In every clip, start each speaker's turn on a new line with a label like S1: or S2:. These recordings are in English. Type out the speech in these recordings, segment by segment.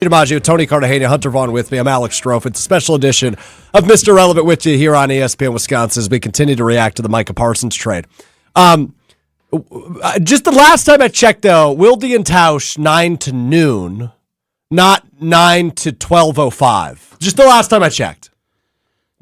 S1: DiMaggio, Tony Cartagena, Hunter Vaughn with me. I'm Alex Strouf. It's a special edition of Mr. Relevant with you here on ESPN Wisconsin as we continue to react to the Micah Parsons trade. Just the last time I checked, though, Wilde and Tausch 9 to noon, not 9 to 12:05. Just the last time I checked.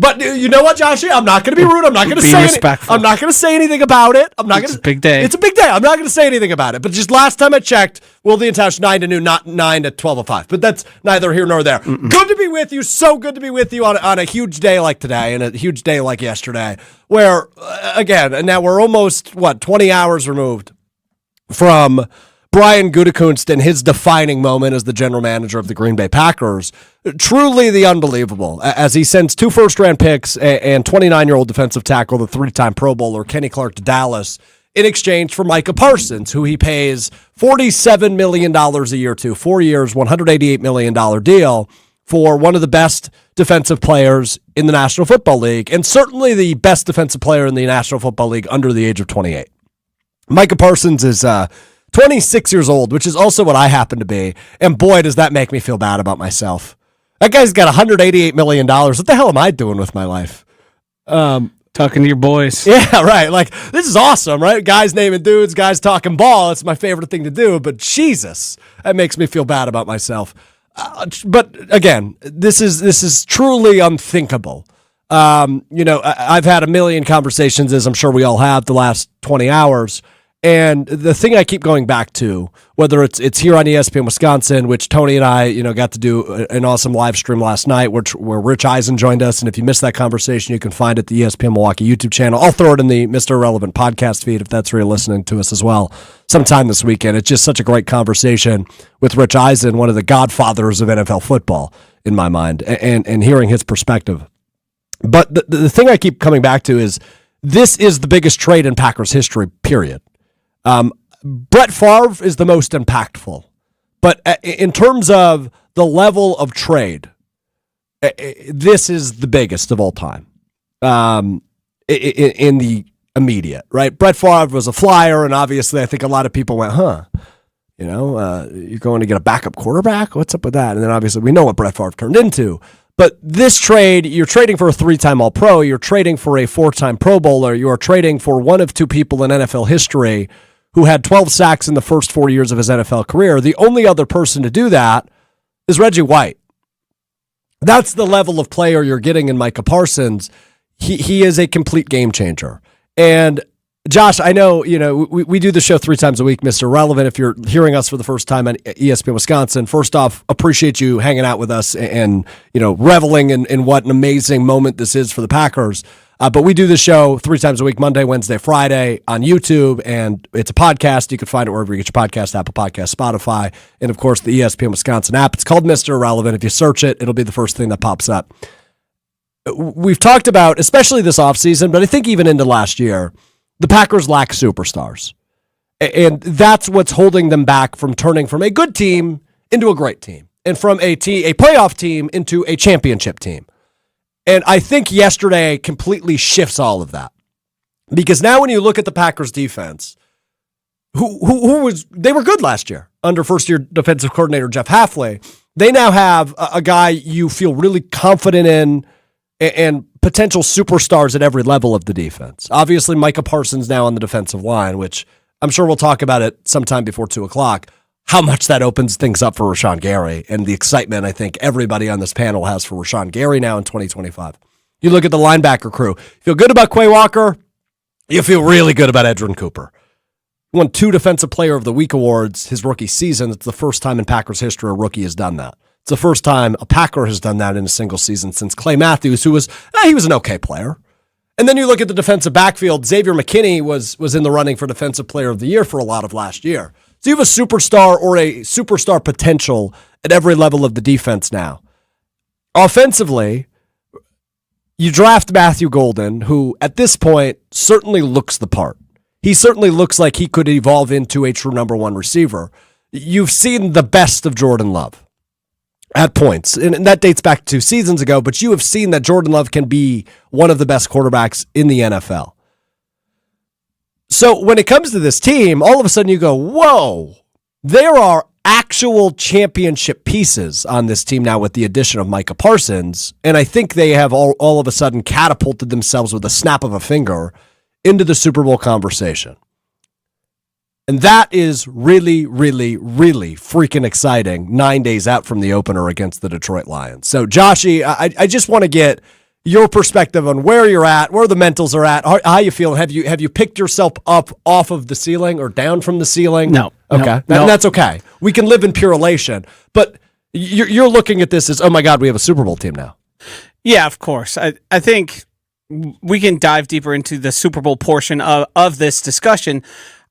S1: But you know what, Joshy? I'm not going to be rude. I'm not going to say respectful. I'm not going to say anything about it. It's a big day. It's a big day. I'm not going to say anything about it. But just last time I checked, Wilde and Tausch 9 to noon, not 9 to 12:05. But that's neither here nor there. Good to be with you. So good to be with you on a huge day like today and a huge day like yesterday, where again, now we're almost 20 hours removed from Brian Gutekunst and his defining moment as the general manager of the Green Bay Packers. Truly the unbelievable, as he sends 2 first-round picks and 29-year-old defensive tackle, the 3-time Pro Bowler Kenny Clark, to Dallas in exchange for Micah Parsons, who he pays $47 million a year to, 4 years, $188 million deal for one of the best defensive players in the National Football League, and certainly the best defensive player in the National Football League under the age of 28. Micah Parsons is 26 years old, which is also what I happen to be. And boy, does that make me feel bad about myself. That guy's got $188 million. What the hell am I doing with my life?
S2: Talking to your boys.
S1: Yeah, right. Like, this is awesome, right? Guys naming dudes, guys talking ball. It's my favorite thing to do. But Jesus, that makes me feel bad about myself. But again, this is truly unthinkable. I've had a million conversations, as I'm sure we all have, the last 20 hours. And the thing I keep going back to, whether it's here on ESPN Wisconsin, which Tony and I, got to do an awesome live stream last night, where Rich Eisen joined us. And if you missed that conversation, you can find it at the ESPN Milwaukee YouTube channel. I'll throw it in the Mr. Irrelevant podcast feed if that's where you're listening to us as well sometime this weekend. It's just such a great conversation with Rich Eisen, one of the godfathers of NFL football in my mind, and hearing his perspective. But the thing I keep coming back to is this is the biggest trade in Packers history, period. Brett Favre is the most impactful, but in terms of the level of trade, this is the biggest of all time in the immediate, right? Brett Favre was a flyer, and obviously I think a lot of people went, you're going to get a backup quarterback? What's up with that? And then obviously we know what Brett Favre turned into. But this trade, you're trading for a 3-time All-Pro, you're trading for a 4-time Pro Bowler, you are trading for one of 2 people in NFL history who had 12 sacks in the first 4 years of his NFL career. The only other person to do that is Reggie White. That's the level of player you're getting in Micah Parsons. He is a complete game changer. And Josh, I know, we do the show 3 times a week, Mr. Relevant. If you're hearing us for the first time on ESPN Wisconsin, first off, appreciate you hanging out with us and reveling in what an amazing moment this is for the Packers. But we do the show 3 times a week, Monday, Wednesday, Friday on YouTube, and it's a podcast. You can find it wherever you get your podcast, Apple Podcasts, Spotify, and of course the ESPN Wisconsin app. It's called Mr. Irrelevant. If you search it, it'll be the first thing that pops up. We've talked about, especially this offseason, but I think even into last year, the Packers lack superstars. And that's what's holding them back from turning from a good team into a great team, and from a playoff team into a championship team. And I think yesterday completely shifts all of that. Because now when you look at the Packers defense, they were good last year under first-year defensive coordinator Jeff Hafley. They now have a guy you feel really confident in and potential superstars at every level of the defense. Obviously, Micah Parsons now on the defensive line, which I'm sure we'll talk about it sometime before 2 o'clock, how much that opens things up for Rashawn Gary and the excitement I think everybody on this panel has for Rashawn Gary now in 2025. You look at the linebacker crew. You feel good about Quay Walker. You feel really good about Edgerrin Cooper. Won 2 Defensive Player of the Week awards his rookie season. It's the first time in Packers history a rookie has done that. It's the first time a Packer has done that in a single season since Clay Matthews, who was he was an okay player. And then you look at the defensive backfield. Xavier McKinney was in the running for Defensive Player of the Year for a lot of last year. So you have a superstar or a superstar potential at every level of the defense now. Offensively, you draft Matthew Golden, who at this point certainly looks the part. He certainly looks like he could evolve into a true number 1 receiver. You've seen the best of Jordan Love at points, and that dates back 2 seasons ago, but you have seen that Jordan Love can be one of the best quarterbacks in the NFL. So when it comes to this team, all of a sudden you go, whoa, there are actual championship pieces on this team now with the addition of Micah Parsons, and I think they have all of a sudden catapulted themselves with a snap of a finger into the Super Bowl conversation. And that is really, really, really freaking exciting 9 days out from the opener against the Detroit Lions. So, Joshy, I just want to get your perspective on where you're at, where the mentals are at, how you feel. Have you picked yourself up off of the ceiling or down from the ceiling?
S2: No.
S1: Okay.
S2: No.
S1: That's okay. We can live in pure elation. But you're looking at this as, oh, my God, we have a Super Bowl team now.
S2: Yeah, of course. I think we can dive deeper into the Super Bowl portion of this discussion.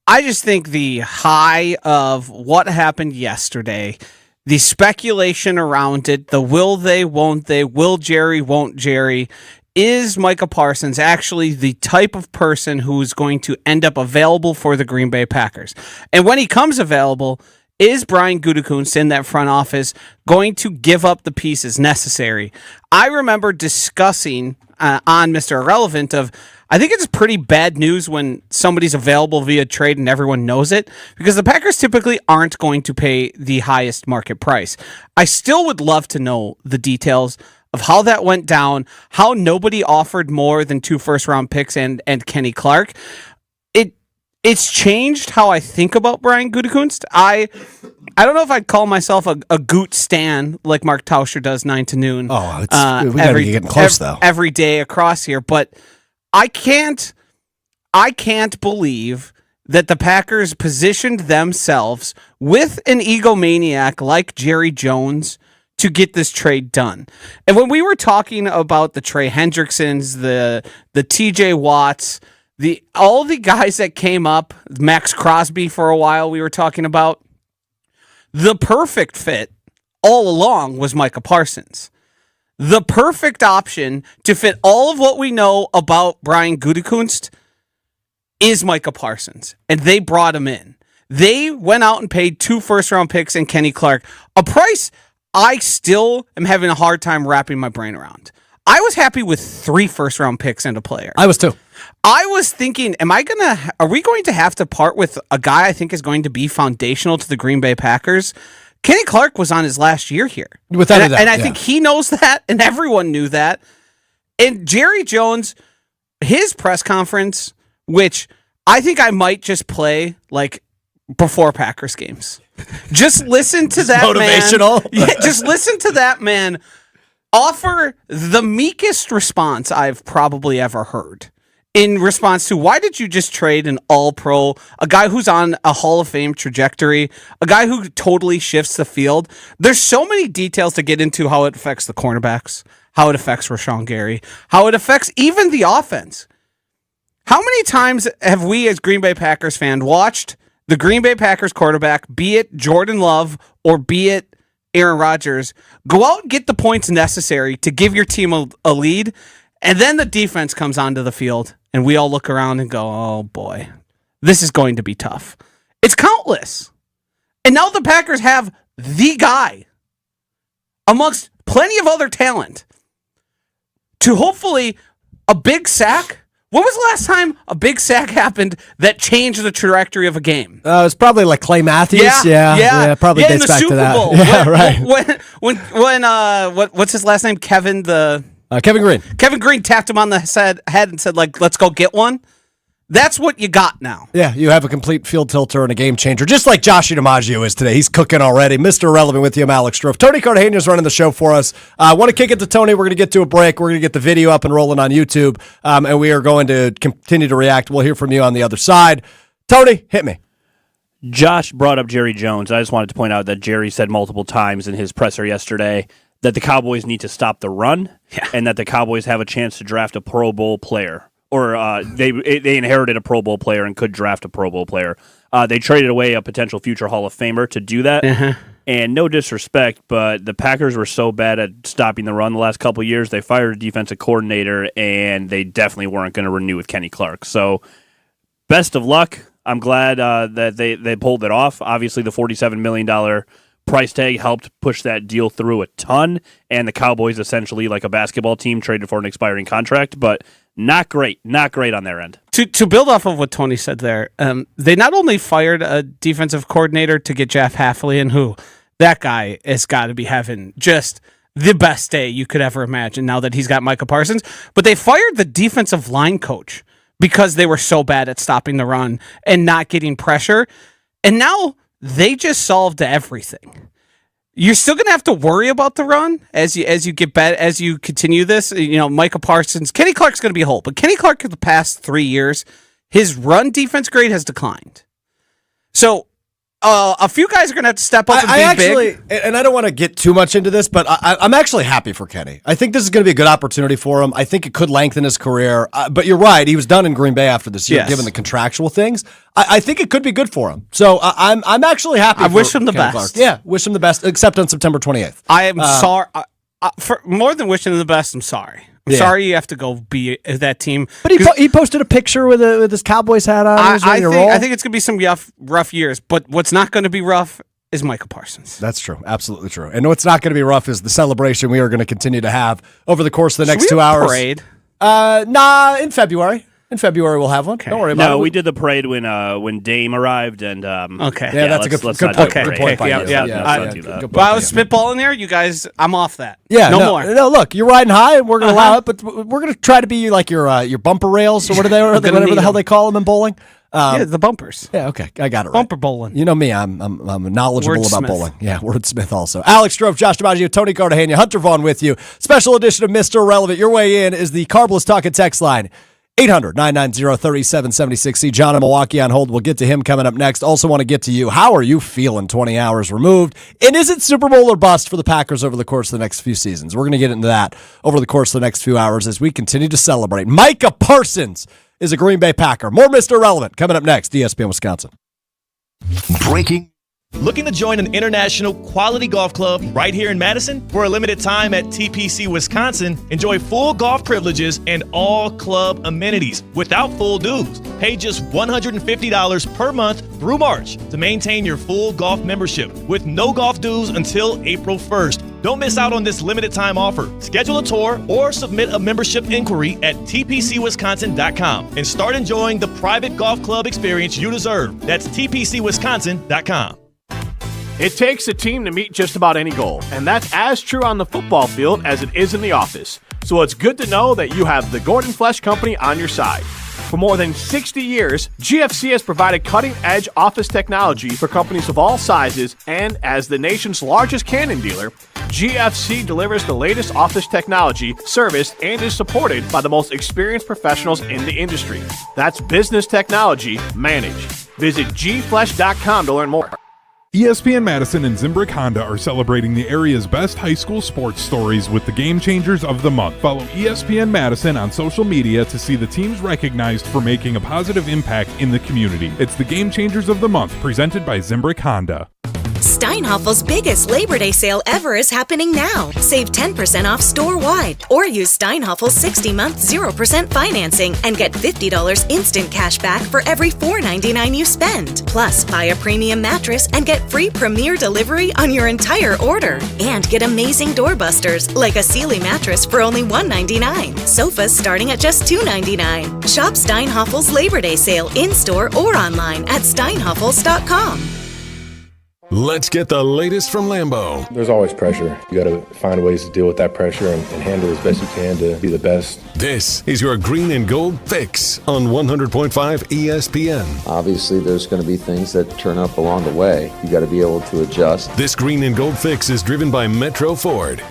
S2: I just think the high of what happened yesterday, the speculation around it, the will they, won't they, will Jerry, won't Jerry, is Micah Parsons actually the type of person who's going to end up available for the Green Bay Packers? And when he comes available, is Brian Gutekunst in that front office going to give up the pieces necessary? I remember discussing on Mr. Irrelevant of, I think it's pretty bad news when somebody's available via trade and everyone knows it, because the Packers typically aren't going to pay the highest market price. I still would love to know the details of how that went down, how nobody offered more than 2 first-round picks and Kenny Clark. It's changed how I think about Brian Gutekunst. I don't know if I'd call myself a Goot stan like Mark Tauscher does 9 to noon.
S1: Oh, we got to be getting close, though.
S2: Every day across here, but I can't believe that the Packers positioned themselves with an egomaniac like Jerry Jones to get this trade done. And when we were talking about the Trey Hendricksons, the TJ Watts, all the guys that came up, Max Crosby for a while we were talking about, the perfect fit all along was Micah Parsons. The perfect option to fit all of what we know about Brian Gutekunst is Micah Parsons, and they brought him in. They went out and paid 2 first-round picks and Kenny Clark, a price I still am having a hard time wrapping my brain around. I was happy with 3 first-round picks and a player.
S1: I was too.
S2: I was thinking, are we going to have to part with a guy I think is going to be foundational to the Green Bay Packers? Kenny Clark was on his last year here.
S1: Without a doubt,
S2: and I think he knows that, and everyone knew that. And Jerry Jones, his press conference, which I think I might just play like before Packers games. Just listen to that
S1: motivational.
S2: Man. Yeah, just listen to that man offer the meekest response I've probably ever heard. In response to, why did you just trade an all-pro, a guy who's on a Hall of Fame trajectory, a guy who totally shifts the field? There's so many details to get into how it affects the cornerbacks, how it affects Rashawn Gary, how it affects even the offense. How many times have we as Green Bay Packers fans watched the Green Bay Packers quarterback, be it Jordan Love or be it Aaron Rodgers, go out and get the points necessary to give your team a lead, and then the defense comes onto the field, and we all look around and go, oh boy, this is going to be tough. It's countless. And now the Packers have the guy amongst plenty of other talent to hopefully a big sack. When was the last time a big sack happened that changed the trajectory of a game?
S1: It was probably like Clay Matthews. Yeah, probably dates back
S2: Super
S1: to that.
S2: Bowl.
S1: Yeah, right.
S2: What's his last name? Kevin
S1: Green.
S2: Kevin Green tapped him on the head and said, like, let's go get one. That's what you got now.
S1: Yeah, you have a complete field tilter and a game changer, just like Josh DiMaggio is today. He's cooking already. Mr. Irrelevant with you, I'm Alex Strouf. Tony Cartagena running the show for us. I want to kick it to Tony. We're going to get to a break. We're going to get the video up and rolling on YouTube, and we are going to continue to react. We'll hear from you on the other side. Tony, hit me.
S3: Josh brought up Jerry Jones. I just wanted to point out that Jerry said multiple times in his presser yesterday that the Cowboys need to stop the run and that the Cowboys have a chance to draft a Pro Bowl player. Or they inherited a Pro Bowl player and could draft a Pro Bowl player. They traded away a potential future Hall of Famer to do that.
S2: Uh-huh.
S3: And no disrespect, but the Packers were so bad at stopping the run the last couple of years, they fired a defensive coordinator, and they definitely weren't going to renew with Kenny Clark. So best of luck. I'm glad that they pulled it off. Obviously, the $47 million price tag helped push that deal through a ton, and the Cowboys essentially, like a basketball team, traded for an expiring contract, but not great on their end.
S2: To build off of what Tony said there, they not only fired a defensive coordinator to get Jeff Hafley in, who that guy has got to be having just the best day you could ever imagine now that he's got Micah Parsons, but they fired the defensive line coach because they were so bad at stopping the run and not getting pressure. And now they just solved everything. You're still going to have to worry about the run as you get better, as you continue this. Micah Parsons, Kenny Clark's going to be a hole, but Kenny Clark in the past 3 years, his run defense grade has declined. So a few guys are going to have to step up and be big.
S1: And I don't want to get too much into this, but I'm actually happy for Kenny. I think this is going to be a good opportunity for him. I think it could lengthen his career. But you're right. He was done in Green Bay after this year, given the contractual things. I think it could be good for him. So I'm actually happy.
S2: I wish him the
S1: Kenny
S2: best.
S1: Clark. Yeah, wish him the best, except on September 28th.
S2: I am sorry. For more than wishing him the best, I'm sorry. I'm sorry you have to go be that team.
S1: But he posted a picture with his Cowboys hat on.
S2: I think it's going to be some rough years, but what's not going to be rough is Micah Parsons.
S1: That's true. Absolutely true. And what's not going to be rough is the celebration we are going to continue to have over the course of the next 2 hours.
S2: Parade?
S1: In February. In February we'll have one. Okay. Don't worry about it.
S3: No, we did the parade when Dame arrived, and
S1: okay. Yeah, that's a good point.
S2: Good point. I was spitballing there. You guys, I'm off that.
S1: Yeah,
S2: no more.
S1: No, look, you're riding high, and we're going to allow it, but we're going to try to be like your bumper rails, or whatever the hell they call them in bowling.
S2: The bumpers.
S1: Yeah, okay, I got it right.
S2: Bumper bowling.
S1: You know me, I'm knowledgeable about bowling. Yeah, wordsmith also. Alex Strouf, Josh DiMaggio, Tony Cartagena, Hunter Vaughn with you. Special edition of Mr. Irrelevant. Your way in is the Carbless Talking text line. 800-990-3776. See John in Milwaukee on hold. We'll get to him coming up next. Also want to get to you. How are you feeling 20 hours removed? And is it Super Bowl or bust for the Packers over the course of the next few seasons? We're going to get into that over the course of the next few hours as we continue to celebrate. Micah Parsons is a Green Bay Packer. More Mr. Irrelevant coming up next. ESPN Wisconsin.
S4: Breaking. Looking to join an international quality golf club right here in Madison? For a limited time at TPC Wisconsin, enjoy full golf privileges and all club amenities without full dues. Pay just $150 per month through March to maintain your full golf membership with no golf dues until April 1st. Don't miss out on this limited time offer. Schedule a tour or submit a membership inquiry at tpcwisconsin.com and start enjoying the private golf club experience you deserve. That's tpcwisconsin.com.
S5: It takes a team to meet just about any goal, and that's as true on the football field as it is in the office. So it's good to know that you have the Gordon Flesh Company on your side. For more than 60 years, GFC has provided cutting-edge office technology for companies of all sizes, and as the nation's largest Canon dealer, GFC delivers the latest office technology, serviced, and is supported by the most experienced professionals in the industry. That's business technology managed. Visit gflesh.com to learn more.
S6: ESPN Madison and Zimbrick Honda are celebrating the area's best high school sports stories with the Game Changers of the Month. Follow ESPN Madison on social media to see the teams recognized for making a positive impact in the community. It's the Game Changers of the Month, presented by Zimbrick Honda.
S7: Steinhaffel's biggest Labor Day sale ever is happening now. Save 10% off store-wide or use Steinhaffel's 60-month 0% financing and get $50 instant cash back for every $4.99 you spend. Plus, buy a premium mattress and get free premier delivery on your entire order. And get amazing doorbusters like a Sealy mattress for only $199. Sofas starting at just $299. Shop Steinhaffel's Labor Day sale in-store or online at steinhaffels.com.
S8: Let's get the latest from Lambeau.
S9: There's always pressure. You got to find ways to deal with that pressure and handle it as best you can to be the best.
S8: This is your Green and Gold Fix on 100.5 ESPN.
S10: Obviously, there's going to be things that turn up along the way. You got to be able to adjust.
S8: This Green and Gold Fix is driven by Metro Ford.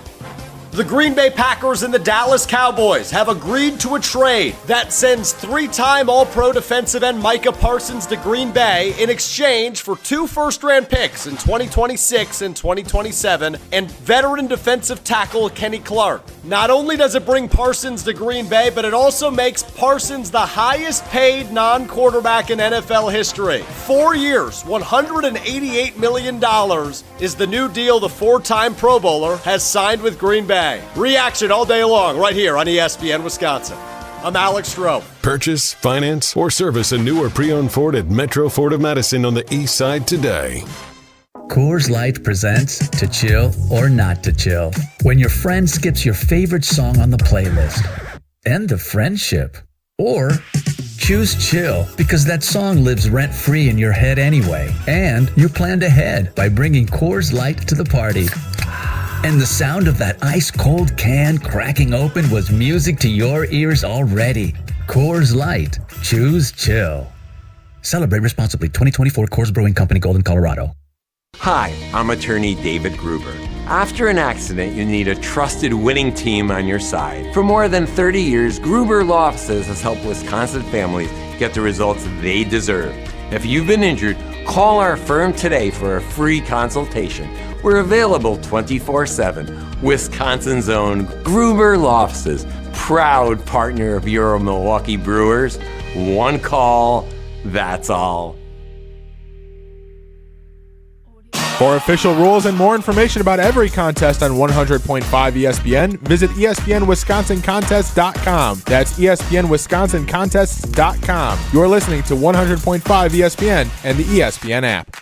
S1: The Green Bay Packers and the Dallas Cowboys have agreed to a trade that sends three-time All-Pro defensive end Micah Parsons to Green Bay in exchange for 2 first-round picks in 2026 and 2027 and veteran defensive tackle Kenny Clark. Not only does it bring Parsons to Green Bay, but it also makes Parsons the highest-paid non-quarterback in NFL history. 4 years, $188 million is the new deal the 4-time Pro Bowler has signed with Green Bay. Reaction all day long right here on ESPN Wisconsin. I'm Alex Strouf.
S8: Purchase, finance, or service a new or pre-owned Ford at Metro Ford of Madison on the east side today.
S11: Coors Light presents To Chill or Not to Chill. When your friend skips your favorite song on the playlist. End of friendship. Or choose chill because that song lives rent-free in your head anyway. And you planned ahead by bringing Coors Light to the party. And the sound of that ice-cold can cracking open was music to your ears already. Coors Light. Choose chill. Celebrate responsibly. 2024 Coors Brewing Company, Golden, Colorado.
S12: Hi, I'm attorney David Gruber. After an accident, you need a trusted winning team on your side. For more than 30 years, Gruber Law Offices has helped Wisconsin families get the results they deserve. If you've been injured, call our firm today for a free consultation. We're available 24/7. Wisconsin's own Gruber Law Offices, proud partner of your Milwaukee Brewers. One call, that's all.
S5: For official rules and more information about every contest on 100.5 ESPN, visit ESPNWisconsinContests.com. That's ESPNWisconsinContests.com. You're listening to 100.5 ESPN and the ESPN app.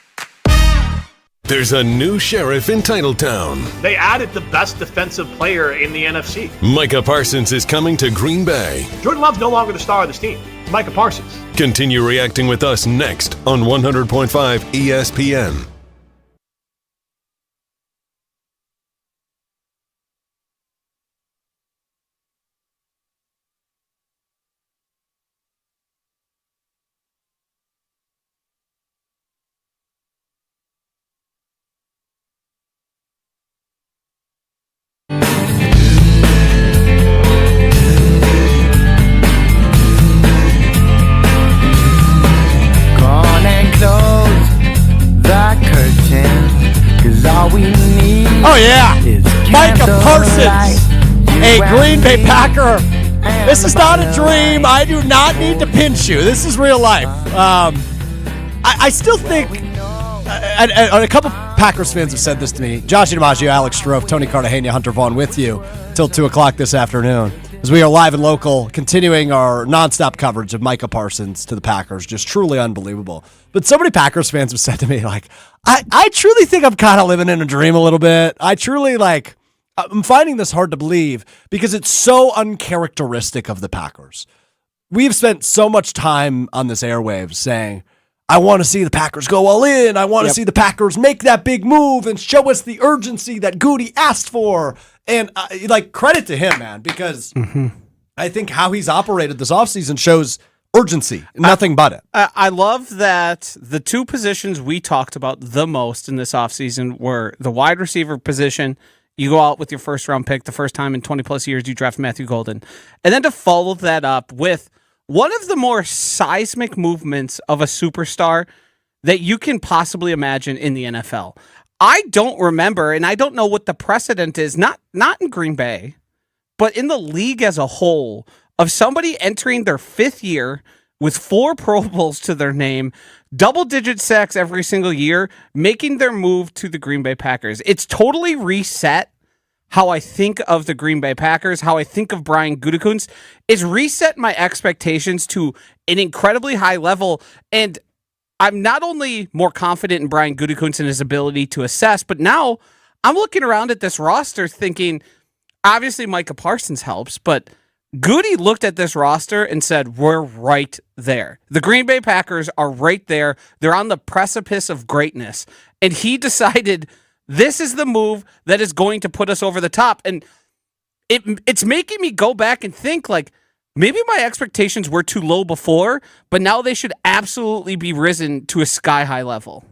S8: There's a new sheriff in Titletown.
S5: They added the best defensive player in the NFC.
S8: Micah Parsons is coming to Green Bay.
S5: Jordan Love's no longer the star of this team. Micah Parsons.
S8: Continue reacting with us next on 100.5 ESPN.
S1: Oh yeah, Micah Parsons, a Green Bay Packer. This is not a dream. I do not need to pinch you. This is real life. I still think, and a couple Packers fans have said this to me. Josh DiMaggio, Alex Strouf, Tony Cartagena, Hunter Vaughn with you till 2 o'clock this afternoon as we are live and local, continuing our nonstop coverage of Micah Parsons to the Packers. Just truly unbelievable. But so many Packers fans have said to me, like, I truly think I'm kind of living in a dream a little bit. I truly, like, I'm finding this hard to believe because it's so uncharacteristic of the Packers. We've spent so much time on this airwaves saying, I want to see the Packers go all in. I want to see the Packers make that big move and show us the urgency that Goody asked for. And, like, credit to him, man, because I think how he's operated this offseason shows urgency, nothing but it.
S2: I love that the two positions we talked about the most in this offseason were the wide receiver position. You go out with your first-round pick the first time in 20-plus years you draft Matthew Golden. And then to follow that up with one of the more seismic movements of a superstar that you can possibly imagine in the NFL. I don't remember, and I don't know what the precedent is, not in Green Bay, but in the league as a whole, of somebody entering their fifth year with 4 Pro Bowls to their name, double-digit sacks every single year, making their move to the Green Bay Packers. It's totally reset how I think of the Green Bay Packers, how I think of Brian Gutekunst. It's reset my expectations to an incredibly high level, and I'm not only more confident in Brian Gutekunst and his ability to assess, but now I'm looking around at this roster thinking, obviously Micah Parsons helps, but Goody looked at this roster and said, we're right there. The Green Bay Packers are right there. They're on the precipice of greatness. And he decided this is the move that is going to put us over the top. And it's making me go back and think, like, maybe my expectations were too low before, but now they should absolutely be risen to a sky-high level.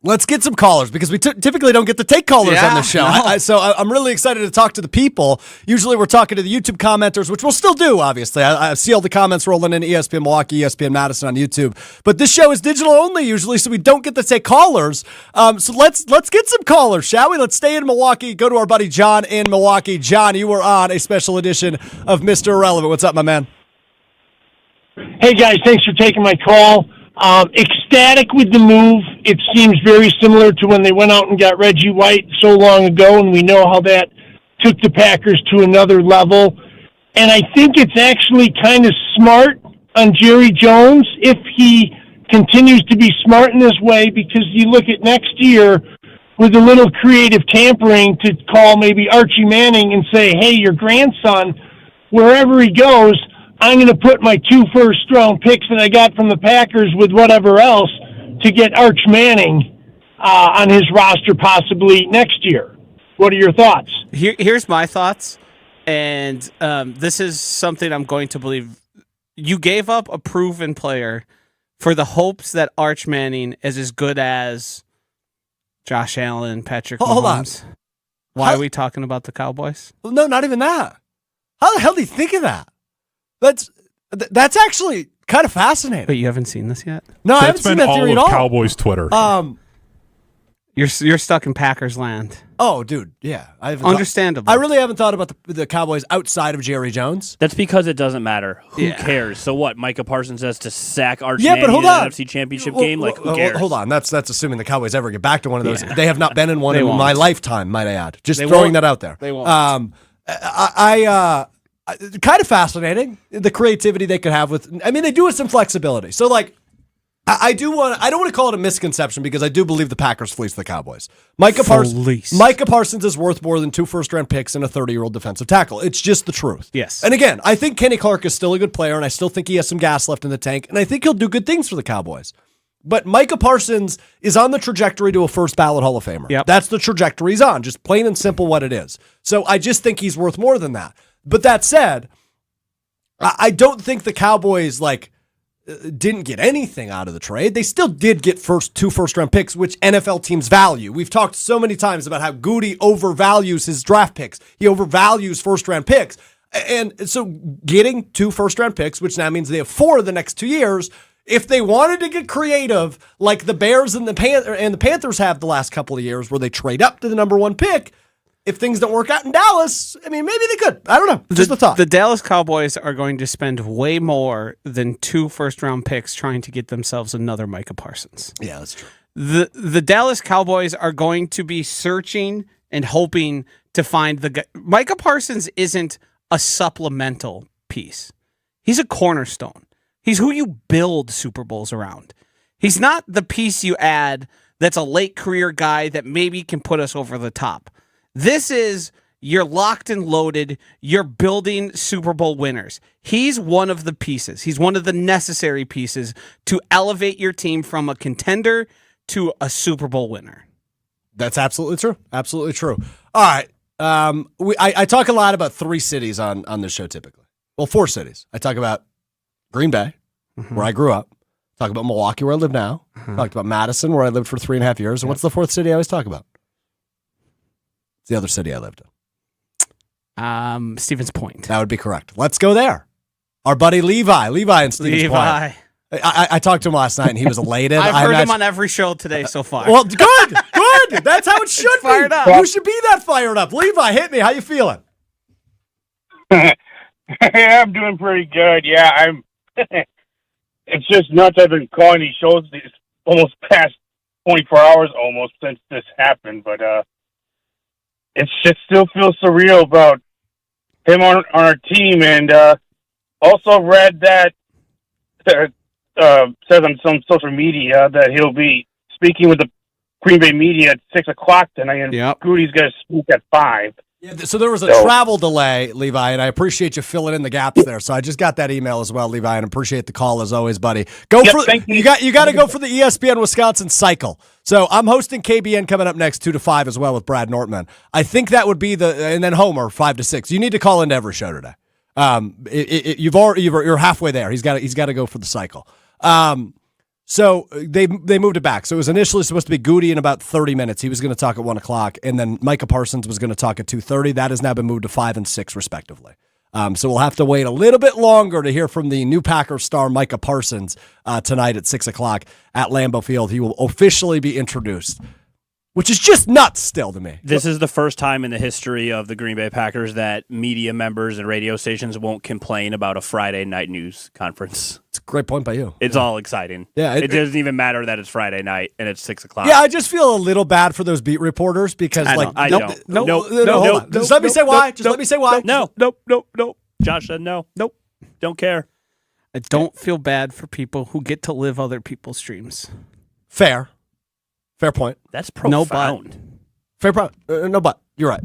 S1: Let's get some callers because we typically don't get to take callers on the show.
S2: No.
S1: So I'm really excited to talk to the people. Usually we're talking to the YouTube commenters, which we'll still do, obviously. I see all the comments rolling in ESPN Milwaukee, ESPN Madison on YouTube. But this show is digital only usually, so we don't get to take callers. So let's get some callers, shall we? Let's stay in Milwaukee. Go to our buddy John in Milwaukee. John, you were on a special edition of Mr. Irrelevant. What's up, my man?
S13: Hey, guys. Thanks for taking my call. Ecstatic with the move. It seems very similar to when they went out and got Reggie White so long ago, and we know how that took the Packers to another level. And I think it's actually kind of smart on Jerry Jones if he continues to be smart in this way, because you look at next year with a little creative tampering to call maybe Archie Manning and say, hey, your grandson, wherever he goes, I'm going to put my 2 first-round picks that I got from the Packers with whatever else to get Arch Manning on his roster possibly next year. What are your thoughts?
S2: Here's my thoughts, and this is something I'm going to believe. You gave up a proven player for the hopes that Arch Manning is as good as Josh Allen, Patrick Mahomes.
S1: Hold on.
S2: Why are we talking about the Cowboys?
S1: No, not even that. How the hell do you think of that? That's actually kind of fascinating.
S2: But you haven't seen this yet?
S1: No, I haven't seen that theory at all.
S6: Cowboys Twitter.
S2: You're stuck in Packers land.
S1: Oh, dude, yeah.
S2: Understandable.
S1: I really haven't thought about the Cowboys outside of Jerry Jones.
S3: That's because it doesn't matter. Who cares? So what? Micah Parsons has to sack Arch
S1: Yeah,
S3: Manning
S1: but hold
S3: in
S1: on.
S3: an NFC Championship game? Like, who cares?
S1: Hold on. That's assuming the Cowboys ever get back to one of those.
S2: Yeah.
S1: They have not been in one
S2: They
S1: in
S2: won't.
S1: my lifetime, might I add. Just
S2: They
S1: throwing
S2: won't.
S1: that out there.
S2: They won't.
S1: Kind of fascinating, the creativity they could have with. I mean, they do have some flexibility. So, like, I don't want to call it a misconception because I do believe the Packers fleece the Cowboys. Micah Parsons is worth more than 2 first-round picks and a 30-year-old defensive tackle. It's just the truth.
S2: Yes.
S1: And again, I think Kenny Clark is still a good player, and I still think he has some gas left in the tank, and I think he'll do good things for the Cowboys. But Micah Parsons is on the trajectory to a first-ballot Hall of Famer.
S2: Yep.
S1: That's the trajectory he's on, just plain and simple what it is. So I just think he's worth more than that. But that said, I don't think the Cowboys, didn't get anything out of the trade. They still did get 2 first-round picks, which NFL teams value. We've talked so many times about how Goody overvalues his draft picks. He overvalues first-round picks. And so getting 2 first-round picks, which now means they have 4 the next 2 years, if they wanted to get creative, like the Bears and the Panthers have the last couple of years where they trade up to the number 1 pick, if things don't work out in Dallas, I mean, maybe they could. I don't know. Just a thought.
S2: The Dallas Cowboys are going to spend way more than 2 first-round picks trying to get themselves another Micah Parsons.
S1: Yeah, that's true.
S2: The Dallas Cowboys are going to be searching and hoping to find the guy. Micah Parsons isn't a supplemental piece. He's a cornerstone. He's who you build Super Bowls around. He's not the piece you add that's a late career guy that maybe can put us over the top. This is, you're locked and loaded. You're building Super Bowl winners. He's one of the pieces. He's one of the necessary pieces to elevate your team from a contender to a Super Bowl winner.
S1: That's absolutely true. Absolutely true. All right. I talk a lot about 3 cities on this show typically. Well, 4 cities. I talk about Green Bay, where I grew up. Talk about Milwaukee, where I live now. Talked about Madison, where I lived for 3.5 years. And what's the 4th city I always talk about? The other city I lived
S2: in. Stevens Point.
S1: That would be correct. Let's go there. Our buddy Levi and Stevens Point. I talked to him last night and he was elated.
S2: I've heard him on every show today so far.
S1: Well, good. That's how it should be.
S2: Fired up.
S1: You should be that fired up. Levi, hit me. How you feeling?
S14: I'm doing pretty good. Yeah, I'm. It's just nuts. I've been calling these shows these almost past 24 hours almost since this happened, but it just still feels surreal about him on our team. And also read that says on some social media that he'll be speaking with the Green Bay media at 6:00 tonight, and Goody's going to speak at 5.
S1: Yeah, so there was a travel delay, Levi, and I appreciate you filling in the gaps there. So I just got that email as well, Levi, and appreciate the call as always, buddy. You got to go for the ESPN Wisconsin cycle. So I'm hosting KBN coming up next 2 to 5 as well with Brad Nortman. I think that would be and then Homer 5 to 6. You need to call into every show today. You're halfway there. He's got to go for the cycle. So they moved it back. So it was initially supposed to be Goody in about 30 minutes. He was going to talk at 1:00, and then Micah Parsons was going to talk at 2:30. That has now been moved to 5 and 6 respectively. So we'll have to wait a little bit longer to hear from the new Packers star Micah Parsons tonight at 6:00 at Lambeau Field. He will officially be introduced, which is just nuts still to me.
S3: This is the first time in the history of the Green Bay Packers that media members and radio stations won't complain about a Friday night news conference.
S1: It's a great point by you.
S3: It's all exciting.
S1: Yeah,
S3: it doesn't even matter that it's Friday night and it's 6:00.
S1: Yeah, I just feel a little bad for those beat reporters because
S3: hold on.
S1: Just let me say why. Let me say why.
S3: No. Josh said no.
S2: Nope.
S3: Don't care.
S2: I don't feel bad for people who get to live other people's dreams.
S1: Fair point.
S3: That's profound.
S1: Fair point. No but. You're right.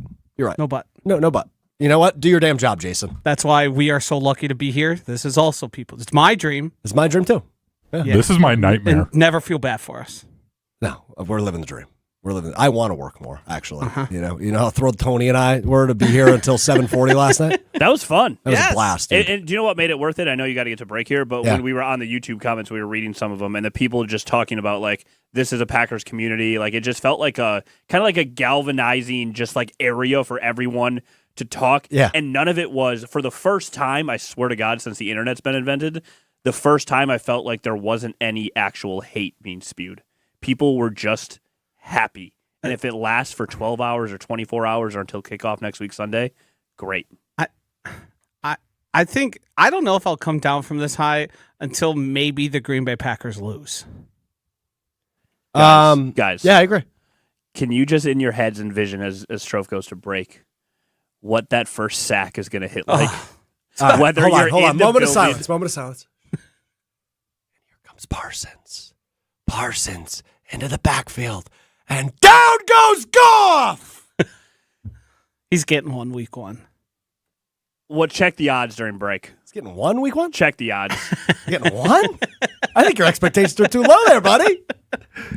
S2: No but.
S1: No but. You know what? Do your damn job, Jason.
S2: That's why we are so lucky to be here. This is also people. It's my dream.
S1: It's my dream, too.
S6: Yeah. This is my nightmare.
S2: And never feel bad for us.
S1: No, we're living the dream. I want to work more, actually. You know how thrilled Tony and I were to be here until 7:40 last night?
S3: That was fun.
S1: That was a blast, dude.
S3: And do you know what made it worth it? I know you got to get to break here, but when we were on the YouTube comments, we were reading some of them, and the people just talking about, like, this is a Packers community. Like, it just felt like kind of like a galvanizing just, like, area for everyone to talk.
S1: Yeah.
S3: And none of it was, for the first time, I swear to God, since the internet's been invented, the first time I felt like there wasn't any actual hate being spewed. People were just happy. And if it lasts for 12 hours or 24 hours or until kickoff next week Sunday, great.
S2: I think, I don't know if I'll come down from this high until maybe the Green Bay Packers lose.
S3: Guys.
S1: Yeah, I agree.
S3: Can you just in your heads envision as Strouf goes to break what that first sack is going to hit like?
S1: Hold on. Moment of silence. And here comes Parsons into the backfield. And down goes Goff!
S2: He's getting one week 1.
S3: Check the odds during break.
S1: He's getting one week 1?
S3: Check the odds.
S1: Getting one? I think your expectations are too low there, buddy.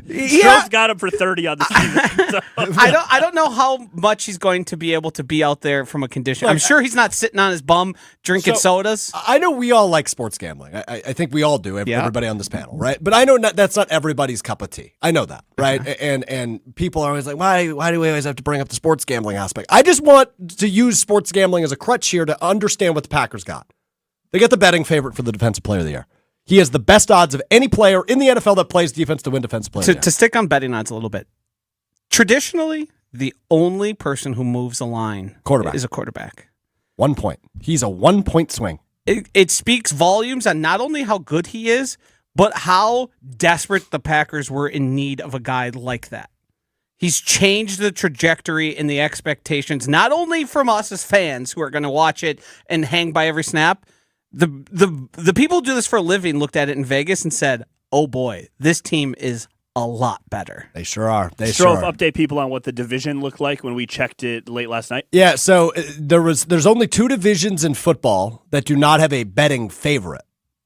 S3: Strouf's got him for 30 on the season. So.
S2: I don't know how much he's going to be able to be out there from a condition. I'm sure he's not sitting on his bum drinking sodas.
S1: I know we all like sports gambling. I think we all do, everybody on this panel, right? But I know that's not everybody's cup of tea. I know that, right? And people are always like, why do we always have to bring up the sports gambling aspect? I just want to use sports gambling as a crutch here to understand what the Packers got. They get the betting favorite for the Defensive Player of the Year. He has the best odds of any player in the NFL that plays defense to win Defensive Player of the Year.
S2: To stick on betting odds a little bit, traditionally, the only person who moves the line is a quarterback.
S1: 1 point. He's a 1 point swing.
S2: It speaks volumes on not only how good he is, but how desperate the Packers were in need of a guy like that. He's changed the trajectory and the expectations, not only from us as fans who are going to watch it and hang by every snap. The people who do this for a living looked at it in Vegas and said, oh boy, this team is a lot better.
S1: They sure are.
S3: Strouf, update people on what the division looked like when we checked it late last night.
S1: Yeah, so there's only 2 divisions in football that do not have a betting favorite.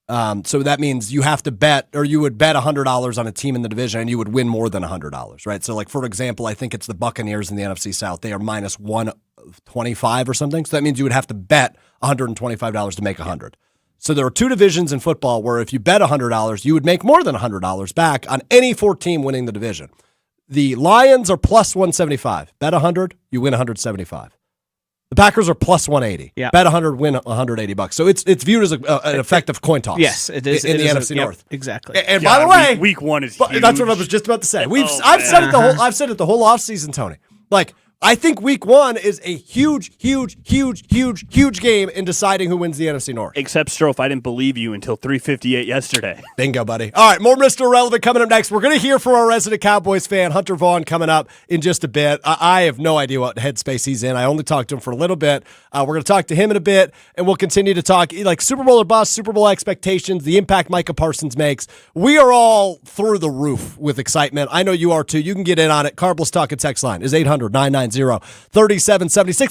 S1: So that means you have to bet, or you would bet $100 on a team in the division and you would win more than $100, right? So like, for example, I think it's the Buccaneers in the NFC South. They are minus 125 or something. So that means you would have to bet $125 to make $100. So there are 2 divisions in football where if you bet $100, you would make more than $100 back on any 4 team winning the division. The Lions are plus 175. Bet 100, you win 175. The Packers are plus 180.
S2: Yeah.
S1: Bet 100, win $180. So it's viewed as an effective coin toss.
S2: Yes, it is
S1: in the NFC North.
S2: Exactly.
S1: And by the way,
S3: week 1 is huge.
S1: That's what I was just about to say. I've said it the whole offseason, Tony. Like, I think week 1 is a huge game in deciding who wins the NFC North.
S3: Except, Strouf, I didn't believe you until 3:58 yesterday.
S1: Bingo, buddy. All right, more Mr. Irrelevant coming up next. We're going to hear from our resident Cowboys fan, Hunter Vaughn, coming up in just a bit. I have no idea what headspace he's in. I only talked to him for a little bit. We're going to talk to him in a bit, and we'll continue to talk like Super Bowl or bust, Super Bowl expectations, the impact Micah Parsons makes. We are all through the roof with excitement. I know you are too. You can get in on it. Carbless Talk and Text line is 800-990-3776.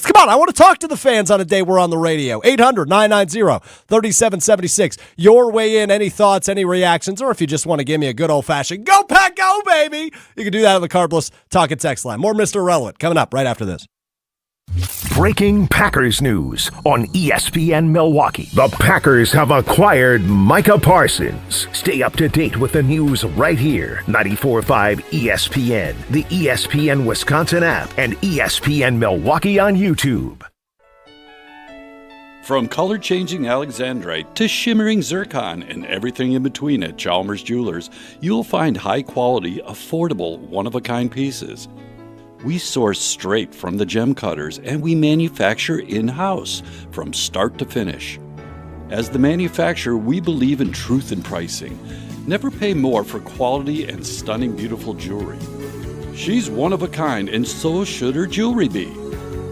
S1: Come on, I want to talk to the fans on a day we're on the radio. 800-990-3776. Your way in, any thoughts, any reactions, or if you just want to give me a good old-fashioned go Pack go, baby, you can do that on the Carbless Talk and Text line. More Mr. Irrelevant coming up right after this.
S15: Breaking Packers news on ESPN Milwaukee. The Packers have acquired Micah Parsons. Stay up to date with the news right here. 94.5 ESPN, the ESPN Wisconsin app, and ESPN Milwaukee on YouTube.
S16: From color-changing alexandrite to shimmering zircon and everything in between at Chalmers Jewelers, you'll find high-quality, affordable, one-of-a-kind pieces. We source straight from the gem cutters and we manufacture in-house from start to finish. As the manufacturer, we believe in truth in pricing. Never pay more for quality and stunning, beautiful jewelry. She's one of a kind, and so should her jewelry be.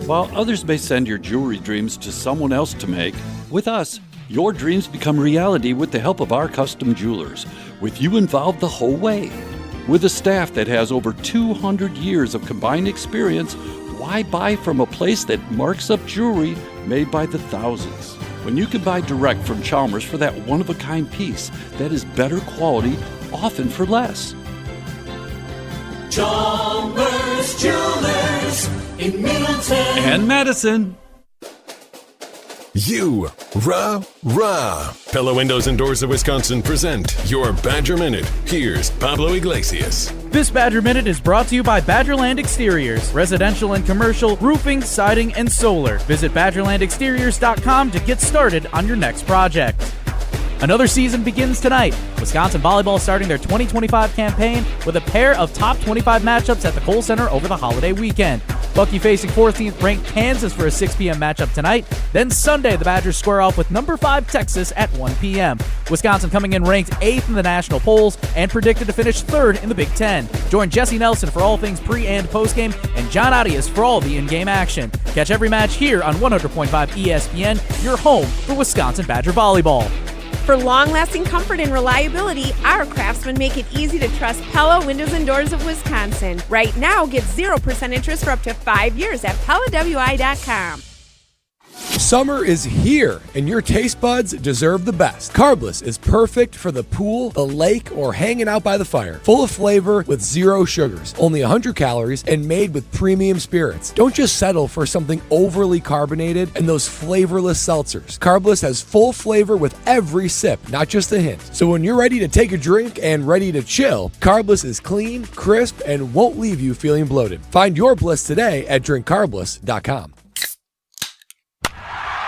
S16: While others may send your jewelry dreams to someone else to make, with us, your dreams become reality with the help of our custom jewelers, with you involved the whole way. With a staff that has over 200 years of combined experience, Why buy from a place that marks up jewelry made by the thousands, when you can buy direct from Chalmers for that one-of-a-kind piece that is better quality, often for less?
S17: Chalmers Jewelers in Middleton
S16: and Madison.
S8: Rah. Pella Windows and Doors of Wisconsin present your Badger Minute. Here's Pablo Iglesias.
S18: This Badger Minute is brought to you by Badgerland Exteriors, residential and commercial, roofing, siding, and solar. Visit BadgerlandExteriors.com to get started on your next project. Another season begins tonight. Wisconsin volleyball starting their 2025 campaign with a pair of top 25 matchups at the Kohl Center over the holiday weekend. Bucky facing 14th ranked Kansas for a 6 p.m. matchup tonight. Then Sunday, the Badgers square off with number 5 Texas at 1 p.m. Wisconsin coming in ranked 8th in the national polls and predicted to finish 3rd in the Big Ten. Join Jesse Nelson for all things pre- and post-game and John Arias for all the in-game action. Catch every match here on 100.5 ESPN, your home for Wisconsin Badger volleyball.
S19: For long-lasting comfort and reliability, our craftsmen make it easy to trust Pella Windows and Doors of Wisconsin. Right now, get 0% interest for up to 5 years at PellaWI.com.
S1: Summer is here, and your taste buds deserve the best. Carbless is perfect for the pool, the lake, or hanging out by the fire. Full of flavor with 0 sugars, only 100 calories, and made with premium spirits. Don't just settle for something overly carbonated and those flavorless seltzers. Carbless has full flavor with every sip, not just a hint. So when you're ready to take a drink and ready to chill, Carbless is clean, crisp, and won't leave you feeling bloated. Find your bliss today at drinkcarbless.com.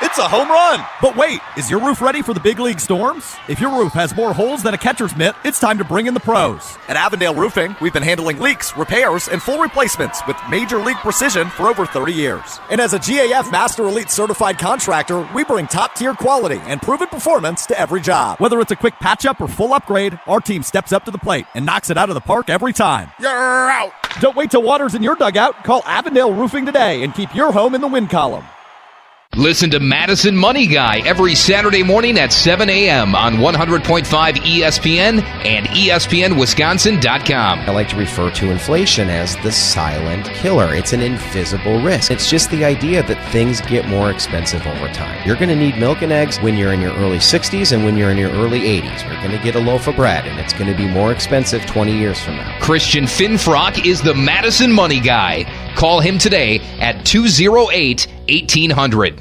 S20: It's a home run! But wait, is your roof ready for the big league storms? If your roof has more holes than a catcher's mitt, it's time to bring in the pros. At Avondale Roofing, we've been handling leaks, repairs, and full replacements with major league precision for over 30 years. And as a GAF Master Elite certified contractor, we bring top-tier quality and proven performance to every job. Whether it's a quick patch-up or full upgrade, our team steps up to the plate and knocks it out of the park every time. You're out! Don't wait till water's in your dugout. Call Avondale Roofing today and keep your home in the win column.
S21: Listen to Madison Money Guy every Saturday morning at 7 a.m. on 100.5 ESPN and ESPNWisconsin.com.
S22: I like to refer to inflation as the silent killer. It's an invisible risk. It's just the idea that things get more expensive over time. You're going to need milk and eggs when you're in your early 60s and when you're in your early 80s. You're going to get a loaf of bread, and it's going to be more expensive 20 years from now.
S21: Christian Finfrock is the Madison Money Guy. Call him today at 208-1800.